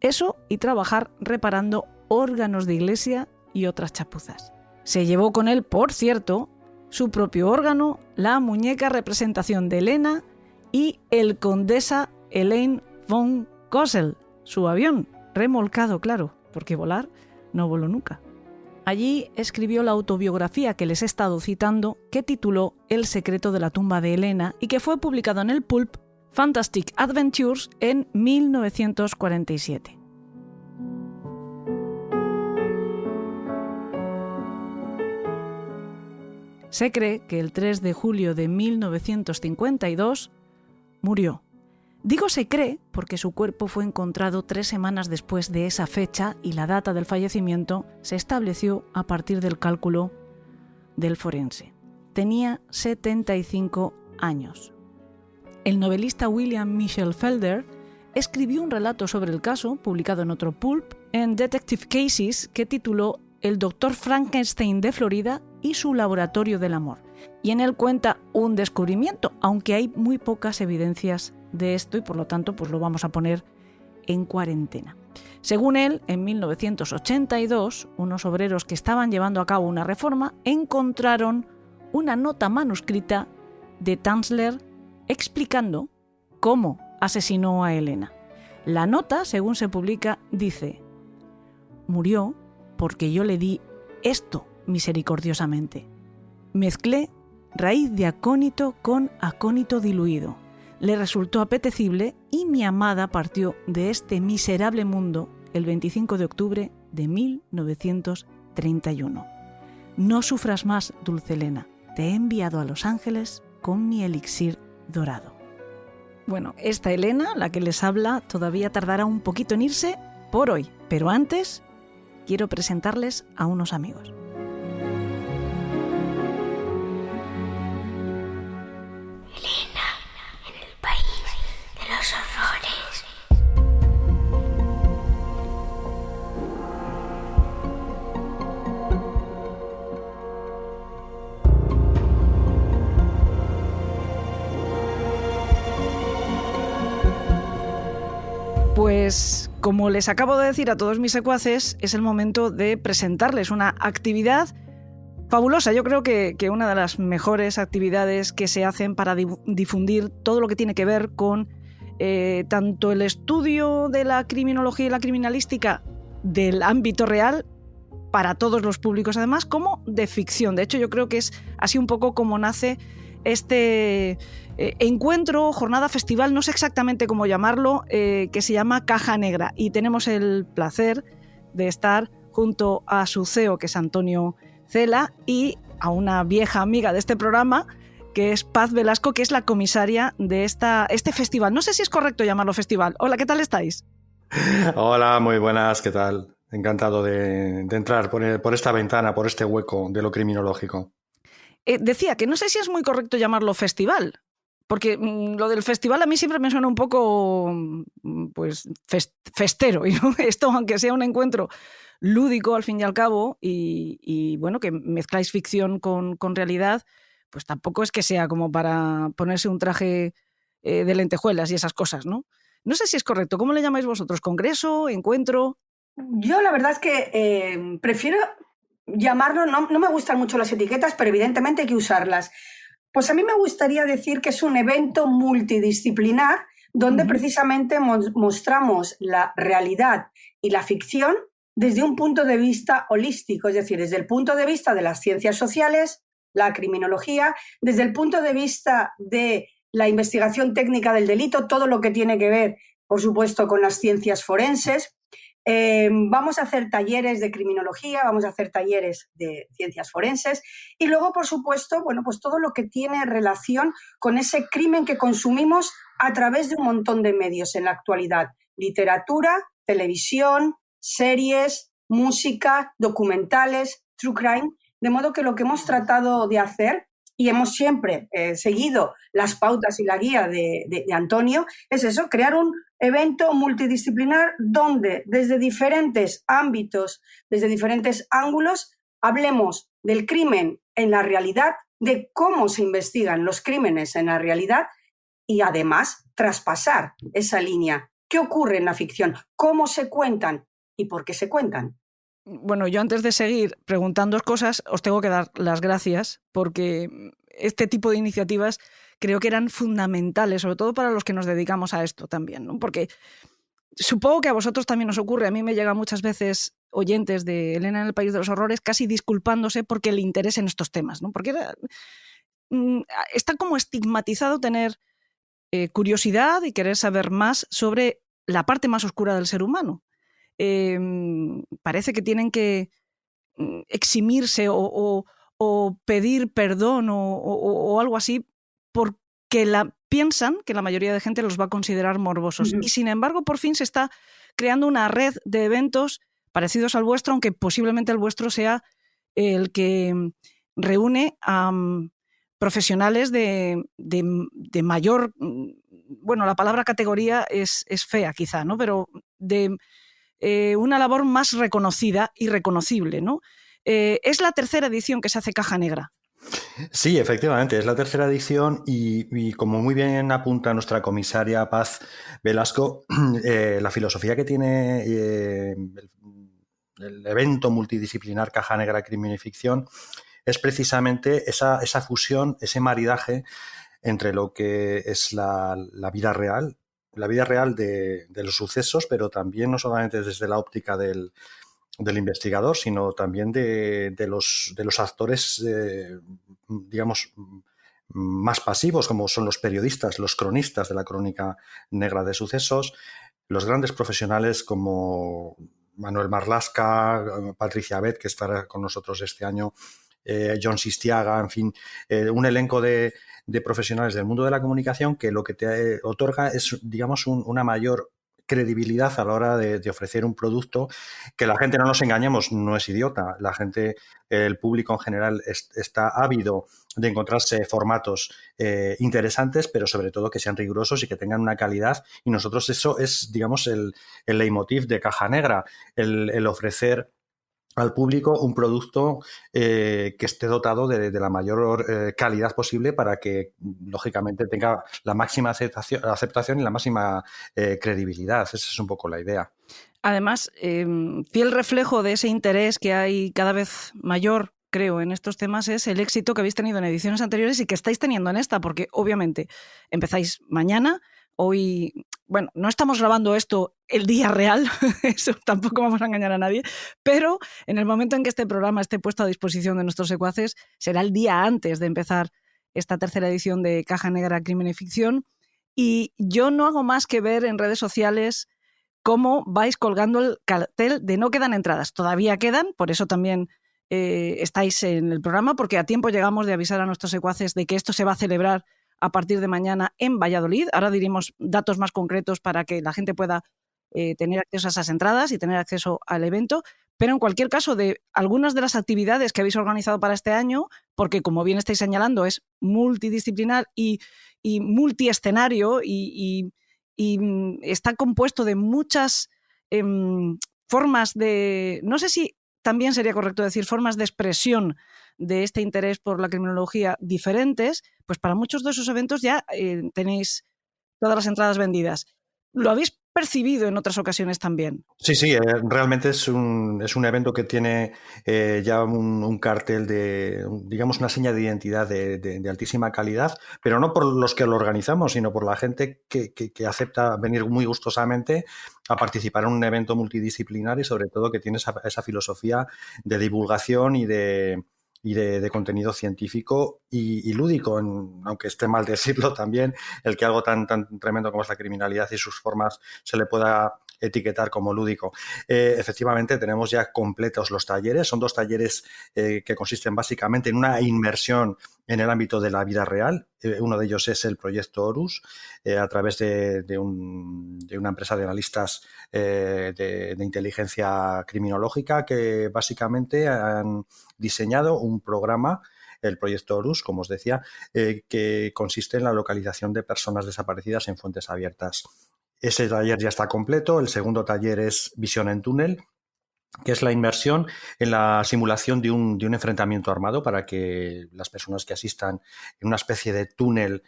Eso y trabajar reparando órganos de iglesia y otras chapuzas. Se llevó con él, por cierto, su propio órgano, la muñeca representación de Elena y el condesa Elaine von Kossel, su avión, remolcado, claro, porque volar no voló nunca. Allí escribió la autobiografía que les he estado citando, que tituló El secreto de la tumba de Elena y que fue publicado en el pulp Fantastic Adventures en 1947. Se cree que el 3 de julio de 1952 murió. Digo se cree porque su cuerpo fue encontrado 3 semanas después de esa fecha y la data del fallecimiento se estableció a partir del cálculo del forense. Tenía 75 años. El novelista William Michel Felder escribió un relato sobre el caso, publicado en otro pulp, en Detective Cases, que tituló El Dr. Frankenstein de Florida y su laboratorio del amor. Y en él cuenta un descubrimiento, aunque hay muy pocas evidencias de esto y por lo tanto pues lo vamos a poner en cuarentena. Según él, en 1982, unos obreros que estaban llevando a cabo una reforma encontraron una nota manuscrita de Tanzler explicando cómo asesinó a Elena. La nota, según se publica, dice: murió porque yo le di esto misericordiosamente. Mezclé raíz de acónito con acónito diluido. Le resultó apetecible y mi amada partió de este miserable mundo el 25 de octubre de 1931. No sufras más, dulce Elena. Te he enviado a Los Ángeles con mi elixir dorado. Bueno, esta Elena, la que les habla, todavía tardará un poquito en irse por hoy, pero antes quiero presentarles a unos amigos. Elena, en el país de los horrores. Pues, como les acabo de decir a todos mis secuaces, es el momento de presentarles una actividad fabulosa. Yo creo que una de las mejores actividades que se hacen para difundir todo lo que tiene que ver con tanto el estudio de la criminología y la criminalística del ámbito real, para todos los públicos además, como de ficción. De hecho, yo creo que es así un poco como nace este encuentro, jornada, festival, no sé exactamente cómo llamarlo, que se llama Caja Negra. Y tenemos el placer de estar junto a su CEO, que es Antonio Cela, y a una vieja amiga de este programa, que es Paz Velasco, que es la comisaria de este festival. No sé si es correcto llamarlo festival. Hola, ¿qué tal estáis? Hola, muy buenas, ¿qué tal? Encantado de entrar por esta ventana, por este hueco de lo criminológico. Decía que no sé si es muy correcto llamarlo festival, porque lo del festival a mí siempre me suena un poco pues festero, ¿no? Esto, aunque sea un encuentro lúdico al fin y al cabo, y bueno, que mezcláis ficción con realidad, pues tampoco es que sea como para ponerse un traje de lentejuelas y esas cosas, ¿no? No sé si es correcto. ¿Cómo le llamáis vosotros? ¿Congreso? ¿Encuentro? Yo la verdad es que prefiero llamarlo, no me gustan mucho las etiquetas, pero evidentemente hay que usarlas. Pues a mí me gustaría decir que es un evento multidisciplinar donde precisamente mostramos la realidad y la ficción desde un punto de vista holístico, es decir, desde el punto de vista de las ciencias sociales, la criminología, desde el punto de vista de la investigación técnica del delito, todo lo que tiene que ver, por supuesto, con las ciencias forenses. Vamos a hacer talleres de criminología, vamos a hacer talleres de ciencias forenses y luego, por supuesto, bueno, pues todo lo que tiene relación con ese crimen que consumimos a través de un montón de medios en la actualidad. Literatura, televisión, series, música, documentales, true crime. De modo que lo que hemos tratado de hacer, y hemos siempre seguido las pautas y la guía de Antonio, es eso, crear un evento multidisciplinar donde desde diferentes ámbitos, desde diferentes ángulos, hablemos del crimen en la realidad, de cómo se investigan los crímenes en la realidad y además traspasar esa línea. ¿Qué ocurre en la ficción? ¿Cómo se cuentan? ¿Y por qué se cuentan? Bueno, yo antes de seguir preguntando cosas, os tengo que dar las gracias porque este tipo de iniciativas creo que eran fundamentales, sobre todo para los que nos dedicamos a esto también, ¿no? Porque supongo que a vosotros también os ocurre, a mí me llega muchas veces oyentes de Elena en el País de los Horrores casi disculpándose porque le interesen estos temas, ¿no? Porque está como estigmatizado tener curiosidad y querer saber más sobre la parte más oscura del ser humano. Parece que tienen que eximirse o o pedir perdón o algo así porque piensan que la mayoría de gente los va a considerar morbosos. Y sin embargo, por fin se está creando una red de eventos parecidos al vuestro, aunque posiblemente el vuestro sea el que reúne a profesionales de mayor, bueno, la palabra categoría es fea quizá, ¿no? Pero de una labor más reconocida y reconocible, ¿no? Es la tercera edición que se hace Caja Negra. Sí, efectivamente, es la tercera edición y como muy bien apunta nuestra comisaria Paz Velasco, la filosofía que tiene el evento multidisciplinar Caja Negra Crimen y Ficción es precisamente esa fusión, ese maridaje entre lo que es la vida real de los sucesos, pero también no solamente desde la óptica del investigador, sino también de los actores, digamos, más pasivos, como son los periodistas, los cronistas de la crónica negra de sucesos, los grandes profesionales como Manuel Marlasca, Patricia Abet, que estará con nosotros este año, John Sistiaga, en fin, un elenco de profesionales del mundo de la comunicación que lo que te otorga es, digamos, una mayor credibilidad a la hora de ofrecer un producto que la gente, no nos engañemos, no es idiota. La gente, el público en general está ávido de encontrarse formatos interesantes, pero sobre todo que sean rigurosos y que tengan una calidad. Y nosotros eso es, digamos, el leitmotiv de Caja Negra, el ofrecer al público un producto que esté dotado de la mayor calidad posible para que, lógicamente, tenga la máxima aceptación y la máxima credibilidad. Esa es un poco la idea. Además, fiel reflejo de ese interés que hay cada vez mayor, creo, en estos temas es el éxito que habéis tenido en ediciones anteriores y que estáis teniendo en esta, porque obviamente empezáis mañana. Hoy, bueno, no estamos grabando esto el día real, eso tampoco vamos a engañar a nadie, pero en el momento en que este programa esté puesto a disposición de nuestros secuaces, será el día antes de empezar esta tercera edición de Caja Negra Crimen y Ficción. Y yo no hago más que ver en redes sociales cómo vais colgando el cartel de no quedan entradas. Todavía quedan, por eso también estáis en el programa, porque a tiempo llegamos de avisar a nuestros secuaces de que esto se va a celebrar a partir de mañana en Valladolid. Ahora diremos datos más concretos para que la gente pueda tener acceso a esas entradas y tener acceso al evento. Pero en cualquier caso, de algunas de las actividades que habéis organizado para este año, porque como bien estáis señalando, es multidisciplinar y multiescenario y está compuesto de muchas formas de, no sé si también sería correcto decir formas de expresión de este interés por la criminología diferentes, pues para muchos de esos eventos ya tenéis todas las entradas vendidas. ¿Lo habéis percibido en otras ocasiones también? Sí, realmente es un evento que tiene ya un cartel de, digamos, una seña de identidad de altísima calidad, pero no por los que lo organizamos, sino por la gente que acepta venir muy gustosamente a participar en un evento multidisciplinar y sobre todo que tiene esa filosofía de divulgación y de contenido científico y lúdico, aunque esté mal decirlo también, el que algo tan tremendo como es la criminalidad y sus formas se le pueda etiquetar como lúdico. Efectivamente, tenemos ya completos los talleres. Son 2 talleres que consisten básicamente en una inmersión en el ámbito de la vida real. Uno de ellos es el proyecto Horus, a través de una empresa de analistas de inteligencia criminológica que básicamente han diseñado un programa, el proyecto Horus, como os decía, que consiste en la localización de personas desaparecidas en fuentes abiertas. Ese taller ya está completo. El segundo taller es Visión en túnel, que es la inmersión en la simulación de un enfrentamiento armado para que las personas que asistan en una especie de túnel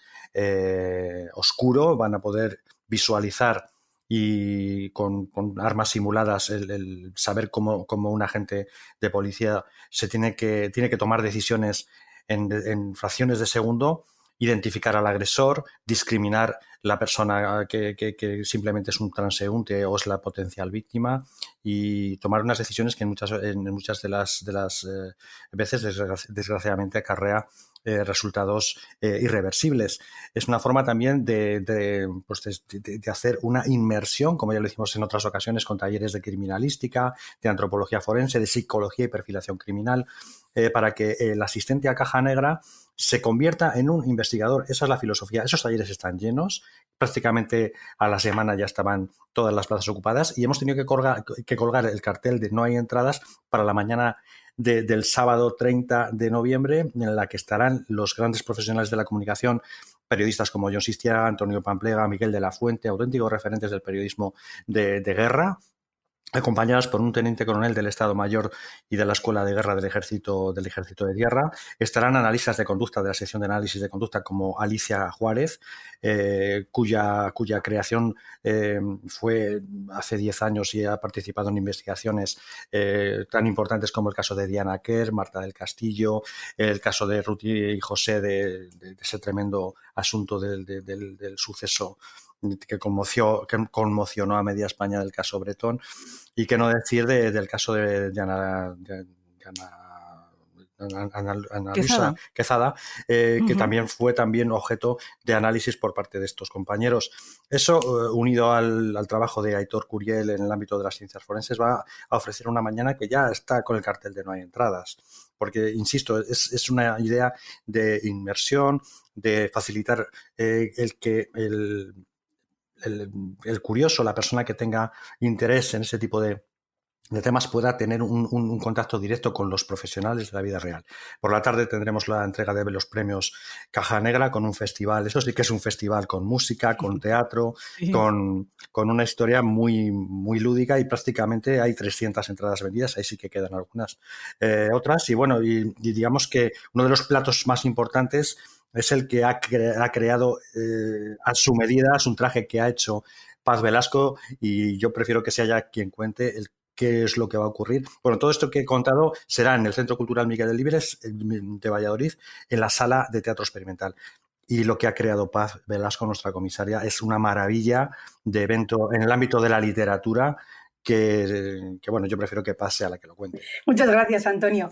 oscuro van a poder visualizar y con armas simuladas el saber cómo un agente de policía tiene que tomar decisiones en fracciones de segundo, identificar al agresor, discriminar la persona que simplemente es un transeúnte o es la potencial víctima y tomar unas decisiones que en muchas de las veces desgraciadamente acarrea resultados irreversibles. Es una forma también de hacer una inmersión, como ya lo hicimos en otras ocasiones, con talleres de criminalística, de antropología forense, de psicología y perfilación criminal, para que el asistente a caja negra se convierta en un investigador. Esa es la filosofía. Esos talleres están llenos. Prácticamente a la semana ya estaban todas las plazas ocupadas y hemos tenido que colgar el cartel de no hay entradas para la mañana del sábado 30 de noviembre, en la que estarán los grandes profesionales de la comunicación, periodistas como Jon Sistiaga, Antonio Pamplega, Miguel de la Fuente, auténticos referentes del periodismo de guerra, acompañadas por un teniente coronel del Estado Mayor y de la Escuela de Guerra del Ejército de Tierra. Estarán analistas de conducta de la sección de análisis de conducta como Alicia Juárez, cuya creación fue hace 10 años y ha participado en investigaciones tan importantes como el caso de Diana Kerr, Marta del Castillo, el caso de Ruth y José de ese tremendo asunto del suceso que conmocionó a media España del caso Bretón, y qué no decir del caso de Ana Luisa Quezada, que también fue objeto de análisis por parte de estos compañeros. Eso, unido al trabajo de Aitor Curiel en el ámbito de las ciencias forenses, va a ofrecer una mañana que ya está con el cartel de no hay entradas. Porque, insisto, es una idea de inmersión, de facilitar el curioso, la persona que tenga interés en ese tipo de temas, pueda tener un contacto directo con los profesionales de la vida real. Por la tarde tendremos la entrega de los premios Caja Negra con un festival. Eso sí que es un festival con música, con teatro, con una historia muy, muy lúdica, y prácticamente hay 300 entradas vendidas. Ahí sí que quedan algunas otras. Y bueno, y digamos que uno de los platos más importantes es el que ha creado a su medida, es un traje que ha hecho Paz Velasco, y yo prefiero que sea ella quien cuente qué es lo que va a ocurrir. Bueno, todo esto que he contado será en el Centro Cultural Miguel Delibes de Valladolid, en la Sala de Teatro Experimental. Y lo que ha creado Paz Velasco, nuestra comisaria, es una maravilla de evento en el ámbito de la literatura que bueno, yo prefiero que Paz sea la que lo cuente. Muchas gracias, Antonio.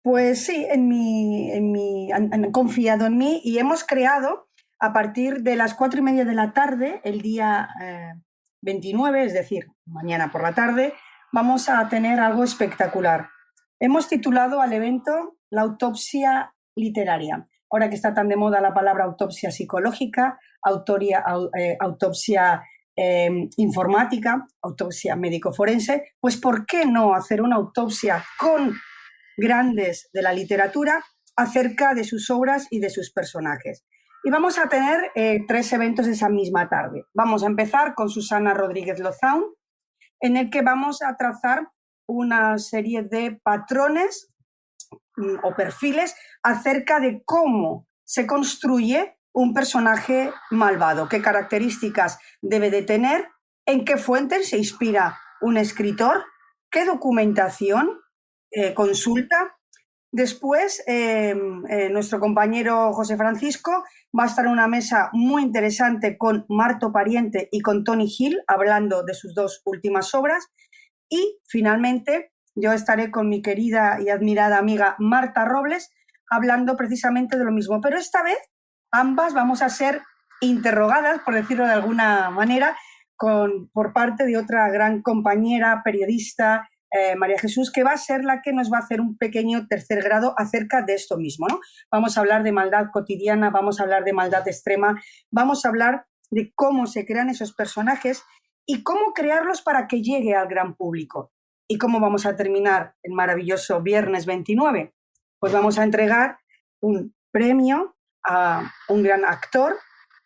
Pues sí, han confiado en mí y hemos creado, a partir de las 4:30 de la tarde, el día 29, es decir, mañana por la tarde, vamos a tener algo espectacular. Hemos titulado al evento La autopsia literaria. Ahora que está tan de moda la palabra autopsia psicológica, autopsia informática, autopsia médico-forense, pues ¿por qué no hacer una autopsia con grandes de la literatura acerca de sus obras y de sus personajes? Y vamos a tener 3 eventos esa misma tarde. Vamos a empezar con Susana Rodríguez Lozaun, en el que vamos a trazar una serie de patrones o perfiles acerca de cómo se construye un personaje malvado, qué características debe de tener, en qué fuentes se inspira un escritor, qué documentación consulta. Después, nuestro compañero José Francisco va a estar en una mesa muy interesante con Marto Pariente y con Tony Hill, hablando de sus 2 últimas obras. Y, finalmente, yo estaré con mi querida y admirada amiga Marta Robles, hablando precisamente de lo mismo. Pero esta vez, ambas vamos a ser interrogadas, por decirlo de alguna manera, por parte de otra gran compañera, periodista, María Jesús, que va a ser la que nos va a hacer un pequeño tercer grado acerca de esto mismo, ¿no? Vamos a hablar de maldad cotidiana, vamos a hablar de maldad extrema, vamos a hablar de cómo se crean esos personajes y cómo crearlos para que llegue al gran público. ¿Y cómo vamos a terminar el maravilloso viernes 29? Pues vamos a entregar un premio a un gran actor,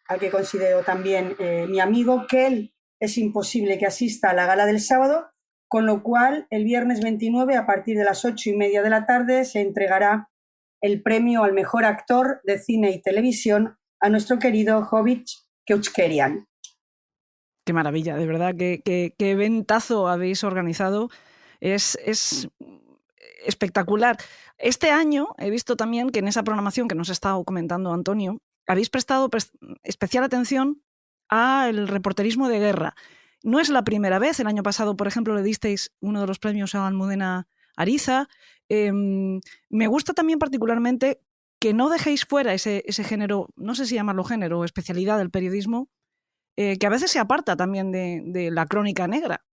al que considero también mi amigo, que él es imposible que asista a la gala del sábado, con lo cual el viernes 29 a partir de las 8:30 de la tarde se entregará el premio al mejor actor de cine y televisión a nuestro querido Jovic Keuchkerian. Qué maravilla, de verdad, qué eventazo habéis organizado. Es espectacular. Este año he visto también que en esa programación que nos ha estado comentando Antonio, habéis prestado especial atención al reporterismo de guerra. No es la primera vez. El año pasado, por ejemplo, le disteis uno de los premios a Almudena Ariza. Me gusta también particularmente que no dejéis fuera ese género, no sé si llamarlo género o especialidad del periodismo, que a veces se aparta también de la crónica negra.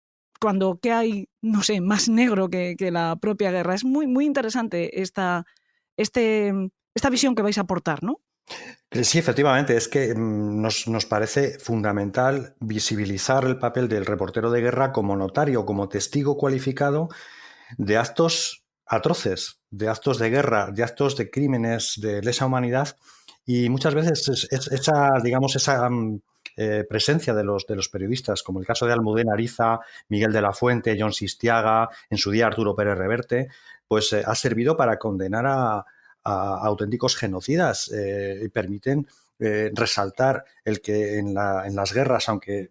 Cuando ¿qué hay, no sé, más negro que la propia guerra? Es muy, muy interesante esta visión que vais a aportar, ¿no? Sí, efectivamente, es que nos parece fundamental visibilizar el papel del reportero de guerra como notario, como testigo cualificado de actos atroces, de actos de guerra, de actos de crímenes de lesa humanidad, y muchas veces esa presencia de los periodistas, como el caso de Almudena Ariza, Miguel de la Fuente, Jon Sistiaga, en su día Arturo Pérez Reverte, pues ha servido para condenar a auténticos genocidas y permiten resaltar el que en las guerras, aunque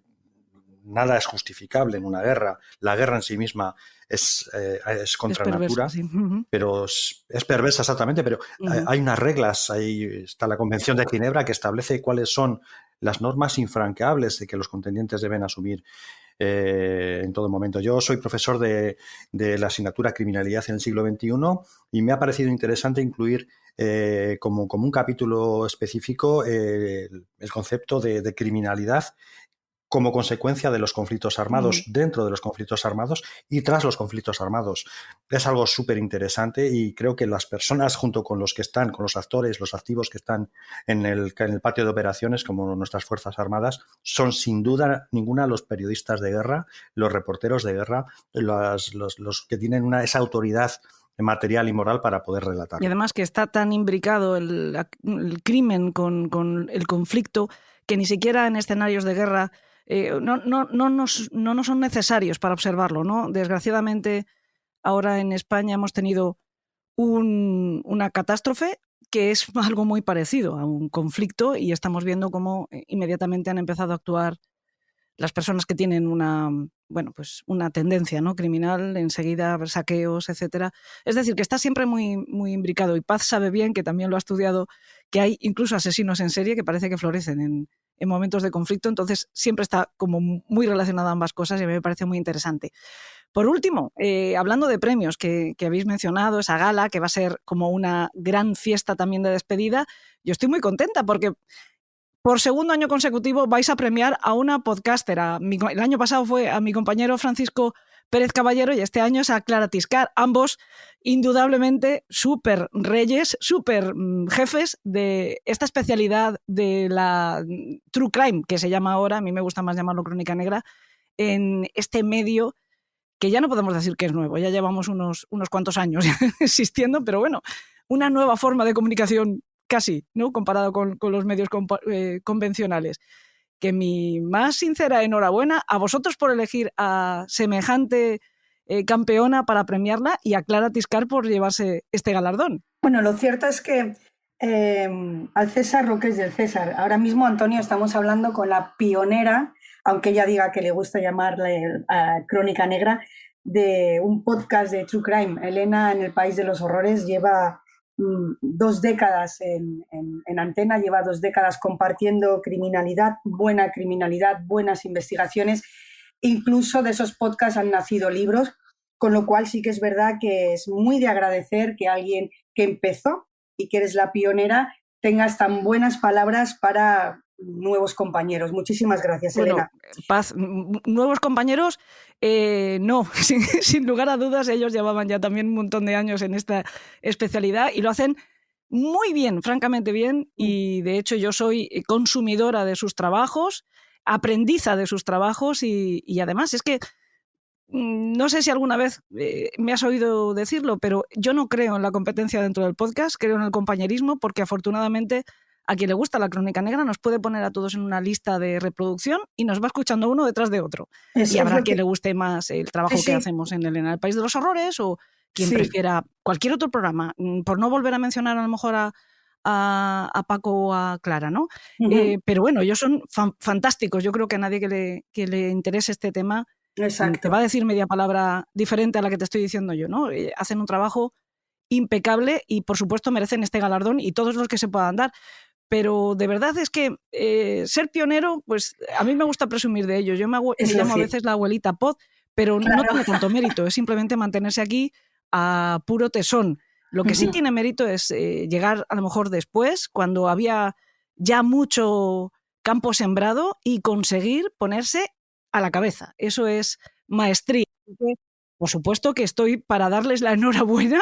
nada es justificable en una guerra, la guerra en sí misma es contra natura, sí. pero es perversa exactamente, pero hay unas reglas, ahí está la Convención de Ginebra que establece cuáles son las normas infranqueables de que los contendientes deben asumir en todo momento. Yo soy profesor de la asignatura Criminalidad en el siglo XXI y me ha parecido interesante incluir como un capítulo específico el concepto de criminalidad como consecuencia de los conflictos armados, dentro de los conflictos armados y tras los conflictos armados. Es algo súper interesante y creo que las personas, junto con los que están, con los actores, los activos que están en el patio de operaciones, como nuestras Fuerzas Armadas, son sin duda ninguna los periodistas de guerra, los reporteros de guerra, los que tienen esa autoridad material y moral para poder relatar. Y además que está tan imbricado el crimen con el conflicto que ni siquiera en escenarios de guerra no nos son necesarios para observarlo, ¿no? Desgraciadamente, ahora en España hemos tenido una catástrofe que es algo muy parecido a un conflicto y estamos viendo cómo inmediatamente han empezado a actuar las personas que tienen una tendencia, ¿no?, criminal, enseguida saqueos, etcétera. Es decir, que está siempre muy, muy imbricado, y Paz sabe bien, que también lo ha estudiado, que hay incluso asesinos en serie que parece que florecen en momentos de conflicto, entonces siempre está como muy relacionada ambas cosas y a mí me parece muy interesante. Por último, hablando de premios que habéis mencionado, esa gala que va a ser como una gran fiesta también de despedida, yo estoy muy contenta porque por segundo año consecutivo vais a premiar a una podcastera. El año pasado fue a mi compañero Francisco Pérez Caballero y este año es a Clara Tiscar. Ambos, indudablemente, súper reyes, súper jefes de esta especialidad de la true crime, que se llama ahora, a mí me gusta más llamarlo crónica negra, en este medio que ya no podemos decir que es nuevo, ya llevamos unos cuantos años existiendo, pero bueno, una nueva forma de comunicación casi, ¿no?, comparado con los medios convencionales. Que mi más sincera enhorabuena a vosotros por elegir a semejante campeona para premiarla y a Clara Tiscar por llevarse este galardón. Bueno, lo cierto es que al César lo que es del César. Ahora mismo, Antonio, estamos hablando con la pionera, aunque ella diga que le gusta llamarle Crónica Negra, de un podcast de True Crime. Elena en el País de los Horrores lleva 2 décadas en antena, lleva 2 décadas compartiendo criminalidad, buenas investigaciones. Incluso de esos podcasts han nacido libros, con lo cual sí que es verdad que es muy de agradecer que alguien que empezó y que eres la pionera tengas tan buenas palabras para nuevos compañeros. Muchísimas gracias, Elena. Paz, nuevos compañeros, no, sin lugar a dudas, ellos llevaban ya también un montón de años en esta especialidad y lo hacen muy bien, francamente bien, y de hecho yo soy consumidora de sus trabajos, aprendiza de sus trabajos y además es que no sé si alguna vez me has oído decirlo, pero yo no creo en la competencia dentro del podcast, creo en el compañerismo, porque afortunadamente a quien le gusta la crónica negra nos puede poner a todos en una lista de reproducción y nos va escuchando uno detrás de otro. Y habrá quien le guste más el trabajo que hacemos en Elena, el País de los Horrores, o quien prefiera cualquier otro programa, por no volver a mencionar a lo mejor a Paco o a Clara, ¿no? Pero bueno, ellos son fantásticos. Yo creo que a nadie que le interese este tema te va a decir media palabra diferente a la que te estoy diciendo yo, ¿no? Hacen un trabajo impecable y por supuesto merecen este galardón y todos los que se puedan dar. Pero de verdad es que ser pionero, pues a mí me gusta presumir de ello. Yo me llamo a veces la abuelita Pod, pero no tiene tanto mérito, es simplemente mantenerse aquí a puro tesón. Lo que sí tiene mérito es llegar a lo mejor después, cuando había ya mucho campo sembrado, y conseguir ponerse a la cabeza. Eso es maestría. Por supuesto que estoy para darles la enhorabuena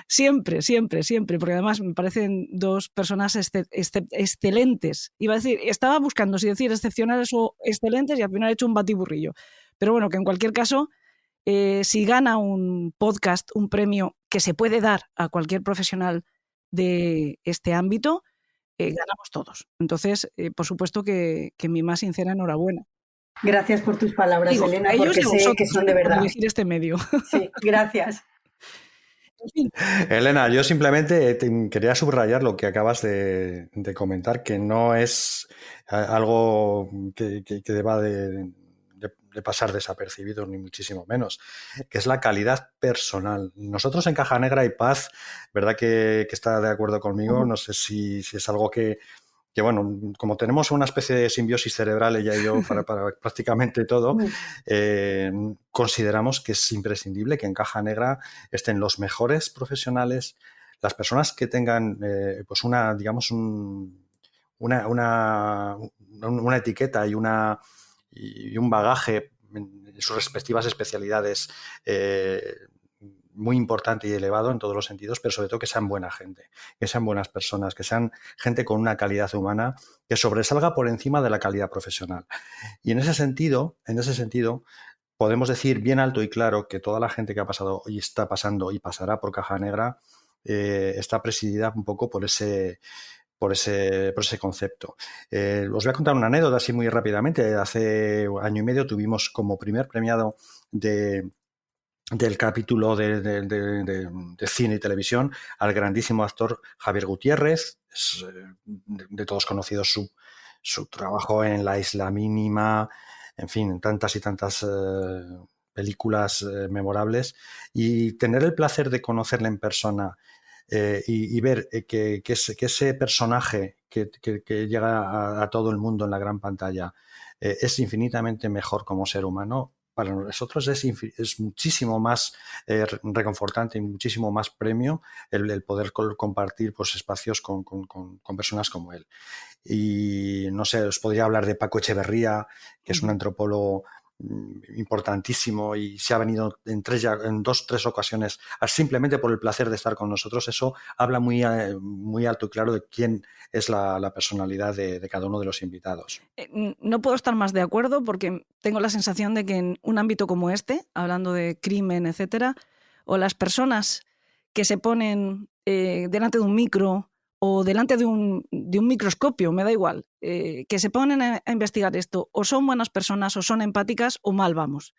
siempre, siempre, siempre, porque además me parecen dos personas excelentes. Iba a decir, estaba buscando si decir excepcionales o excelentes y al final he hecho un batiburrillo. Pero bueno, que en cualquier caso, si gana un podcast, un premio que se puede dar a cualquier profesional de este ámbito, ganamos todos. Entonces, por supuesto que mi más sincera enhorabuena. Gracias por tus palabras, Digo, Elena, a ellos porque y a sé vosotros, que son de por verdad. elegir este medio. Sí, gracias. En fin, Elena, yo simplemente quería subrayar lo que acabas de comentar, que no es algo que deba de pasar desapercibido, ni muchísimo menos, que es la calidad personal. Nosotros en Caja Negra y Paz, ¿verdad que está de acuerdo conmigo? No sé si es algo que bueno, como tenemos una especie de simbiosis cerebral, ella y yo, para prácticamente todo, consideramos que es imprescindible que en Caja Negra estén los mejores profesionales, las personas que tengan pues una, digamos, una etiqueta y un bagaje en sus respectivas especialidades muy importante y elevado en todos los sentidos, pero sobre todo que sean buena gente, que sean buenas personas, que sean gente con una calidad humana que sobresalga por encima de la calidad profesional. Y en ese sentido, podemos decir bien alto y claro que toda la gente que ha pasado y está pasando y pasará por Caja Negra está presidida un poco por ese concepto. Os voy a contar una anécdota así muy rápidamente. Hace año y medio tuvimos como primer premiado del capítulo de cine y televisión al grandísimo actor Javier Gutiérrez. Es de todos conocido su trabajo en La Isla Mínima, en fin, tantas y tantas películas memorables, y tener el placer de conocerle en persona y ver que ese personaje que llega a todo el mundo en la gran pantalla es infinitamente mejor como ser humano. Para nosotros es muchísimo más reconfortante y muchísimo más premio el poder compartir pues, espacios con personas como él. Y no sé, os podría hablar de Paco Echeverría, que es un antropólogo importantísimo y se ha venido en 2-3 ocasiones simplemente por el placer de estar con nosotros. Eso habla muy alto y claro de quién es la personalidad de cada uno de los invitados. No puedo estar más de acuerdo, porque tengo la sensación de que en un ámbito como este, hablando de crimen, etcétera, o las personas que se ponen delante de un micro o delante de un microscopio, me da igual, que se ponen a investigar esto, o son buenas personas, o son empáticas, o mal vamos.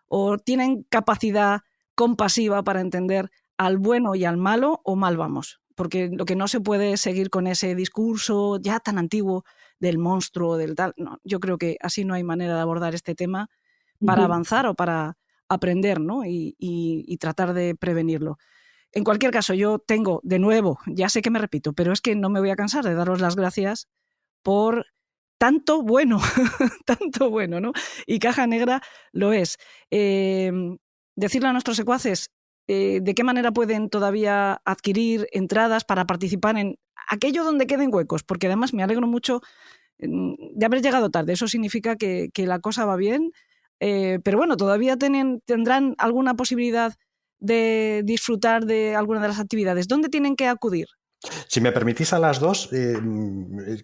O tienen capacidad compasiva para entender al bueno y al malo, o mal vamos. Porque lo que no se puede es seguir con ese discurso ya tan antiguo del monstruo, del tal. No, yo creo que así no hay manera de abordar este tema para avanzar o para aprender, ¿no? y tratar de prevenirlo. En cualquier caso, yo tengo, de nuevo, ya sé que me repito, pero es que no me voy a cansar de daros las gracias por tanto bueno, tanto bueno, ¿no? Y Caja Negra lo es. Decirle a nuestros secuaces de qué manera pueden todavía adquirir entradas para participar en aquello donde queden huecos, porque además me alegro mucho de haber llegado tarde. Eso significa que la cosa va bien, pero bueno, todavía tendrán alguna posibilidad de disfrutar de alguna de las actividades. ¿Dónde tienen que acudir? Si me permitís a las dos,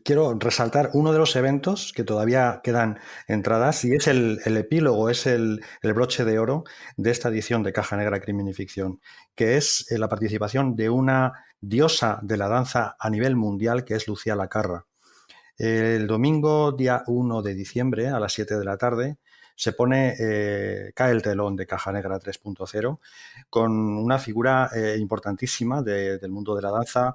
quiero resaltar uno de los eventos que todavía quedan entradas, y es el epílogo, es el broche de oro de esta edición de Caja Negra Crimen y Ficción, que es la participación de una diosa de la danza a nivel mundial, que es Lucía Lacarra. El domingo, día 1 de diciembre, a las 7 de la tarde, se cae el telón de Caja Negra 3.0 con una figura importantísima del mundo de la danza.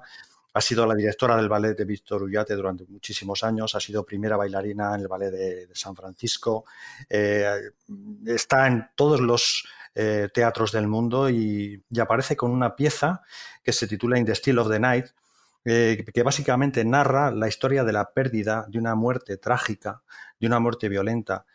Ha sido la directora del ballet de Víctor Ullate durante muchísimos años, ha sido primera bailarina en el ballet de San Francisco, está en todos los teatros del mundo y aparece con una pieza que se titula In the Still of the Night, que básicamente narra la historia de la pérdida, de una muerte trágica, de una muerte violenta,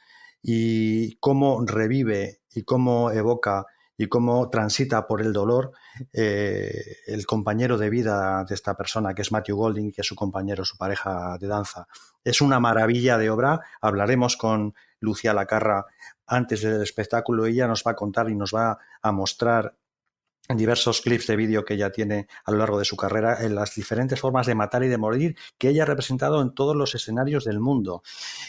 y cómo revive y cómo evoca y cómo transita por el dolor el compañero de vida de esta persona, que es Matthew Golding, que es su compañero, su pareja de danza. Es una maravilla de obra. Hablaremos con Lucía Lacarra antes del espectáculo. Ella nos va a contar y nos va a mostrar diversos clips de vídeo que ella tiene a lo largo de su carrera en las diferentes formas de matar y de morir que ella ha representado en todos los escenarios del mundo.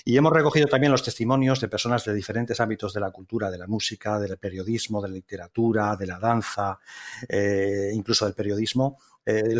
Y hemos recogido también los testimonios de personas de diferentes ámbitos de la cultura, de la música, del periodismo, de la literatura, de la danza, incluso del periodismo,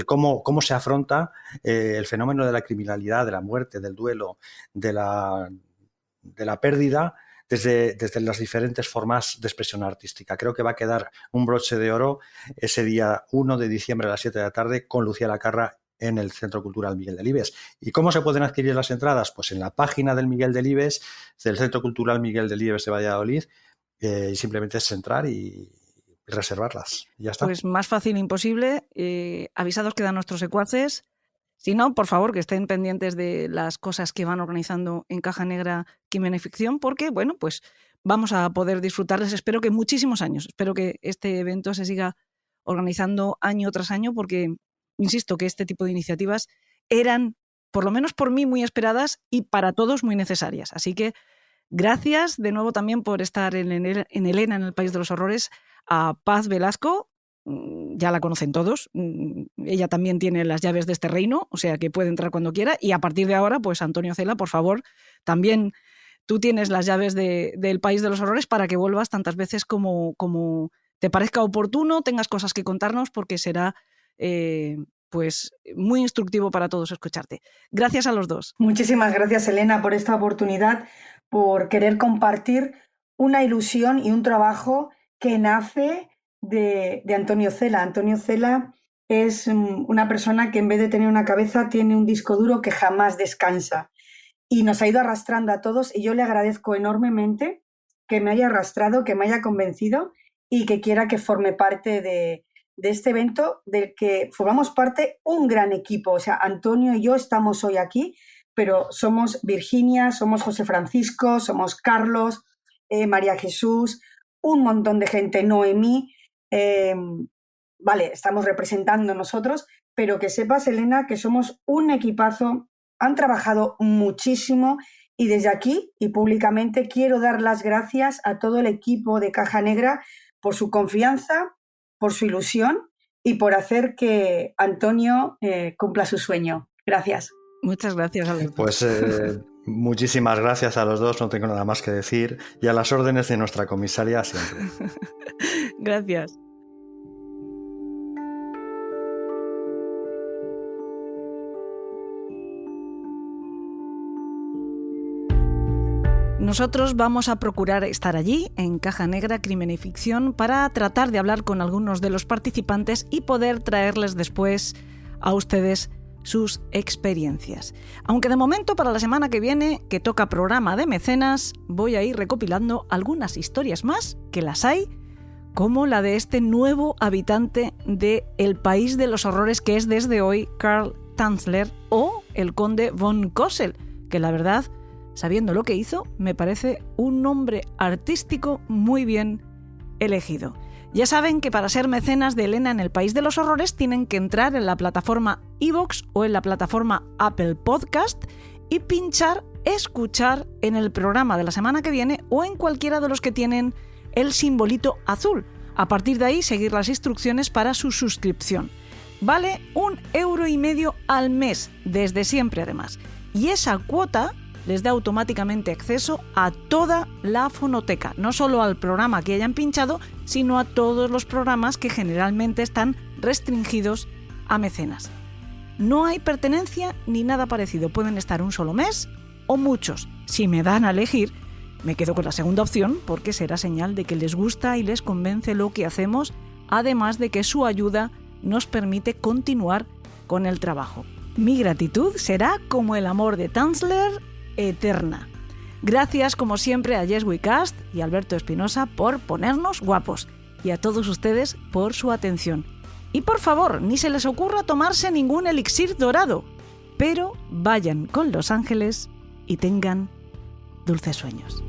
cómo se afronta el fenómeno de la criminalidad, de la muerte, del duelo, de la pérdida, desde las diferentes formas de expresión artística. Creo que va a quedar un broche de oro ese día 1 de diciembre a las 7 de la tarde con Lucía Lacarra en el Centro Cultural Miguel Delibes. ¿Y cómo se pueden adquirir las entradas? Pues en la página del Miguel Delibes, del Centro Cultural Miguel Delibes de Valladolid, y simplemente es entrar y reservarlas. Y ya está. Pues más fácil imposible. Avisados quedan nuestros secuaces. Si no, por favor, que estén pendientes de las cosas que van organizando en Caja Negra Crimen y Ficción, porque, bueno, pues vamos a poder disfrutarles, espero que muchísimos años. Espero que este evento se siga organizando año tras año, porque, insisto, que este tipo de iniciativas eran, por lo menos por mí, muy esperadas y para todos muy necesarias. Así que gracias de nuevo también por estar en Elena, en el País de los Horrores, a Paz Velasco. Ya la conocen todos, ella también tiene las llaves de este reino, o sea que puede entrar cuando quiera, y a partir de ahora, pues Antonio Cela, por favor, también tú tienes las llaves del País de los Horrores para que vuelvas tantas veces como te parezca oportuno, tengas cosas que contarnos, porque será pues muy instructivo para todos escucharte. Gracias a los dos. Muchísimas gracias, Elena, por esta oportunidad, por querer compartir una ilusión y un trabajo que nace de Antonio Cela. Antonio Cela es una persona que en vez de tener una cabeza tiene un disco duro que jamás descansa y nos ha ido arrastrando a todos, y yo le agradezco enormemente que me haya arrastrado, que me haya convencido y que quiera que forme parte de este evento del que formamos parte un gran equipo. O sea, Antonio y yo estamos hoy aquí, pero somos Virginia, somos José Francisco, somos Carlos, María Jesús, un montón de gente, Noemí. Vale, estamos representando nosotros, pero que sepas, Elena, que somos un equipazo, han trabajado muchísimo, y desde aquí y públicamente quiero dar las gracias a todo el equipo de Caja Negra por su confianza, por su ilusión y por hacer que Antonio cumpla su sueño. Gracias. Muchas gracias a los dos. Pues muchísimas gracias a los dos, no tengo nada más que decir, y a las órdenes de nuestra comisaria siempre. Gracias. Nosotros vamos a procurar estar allí, en Caja Negra Crimen y Ficción, para tratar de hablar con algunos de los participantes y poder traerles después a ustedes sus experiencias. Aunque de momento, para la semana que viene, que toca programa de mecenas, voy a ir recopilando algunas historias más, que las hay, como la de este nuevo habitante de El País de los Horrores, que es desde hoy Karl Tanzler, o el conde von Cosel, que la verdad, sabiendo lo que hizo, me parece un nombre artístico muy bien elegido. Ya saben que para ser mecenas de Elena en el País de los Horrores tienen que entrar en la plataforma iVoox o en la plataforma Apple Podcast y pinchar escuchar en el programa de la semana que viene o en cualquiera de los que tienen el simbolito azul. A partir de ahí seguir las instrucciones para su suscripción. Vale 1,5 € al mes, desde siempre además. Y esa cuota les da automáticamente acceso a toda la fonoteca, no solo al programa que hayan pinchado, sino a todos los programas que generalmente están restringidos a mecenas. No hay pertenencia ni nada parecido, pueden estar un solo mes o muchos. Si me dan a elegir, me quedo con la segunda opción porque será señal de que les gusta y les convence lo que hacemos, además de que su ayuda nos permite continuar con el trabajo. Mi gratitud será como el amor de Tanzler, eterna. Gracias como siempre a Yes We Cast y Alberto Espinosa por ponernos guapos y a todos ustedes por su atención. Y por favor, ni se les ocurra tomarse ningún elixir dorado, pero vayan con los ángeles y tengan dulces sueños.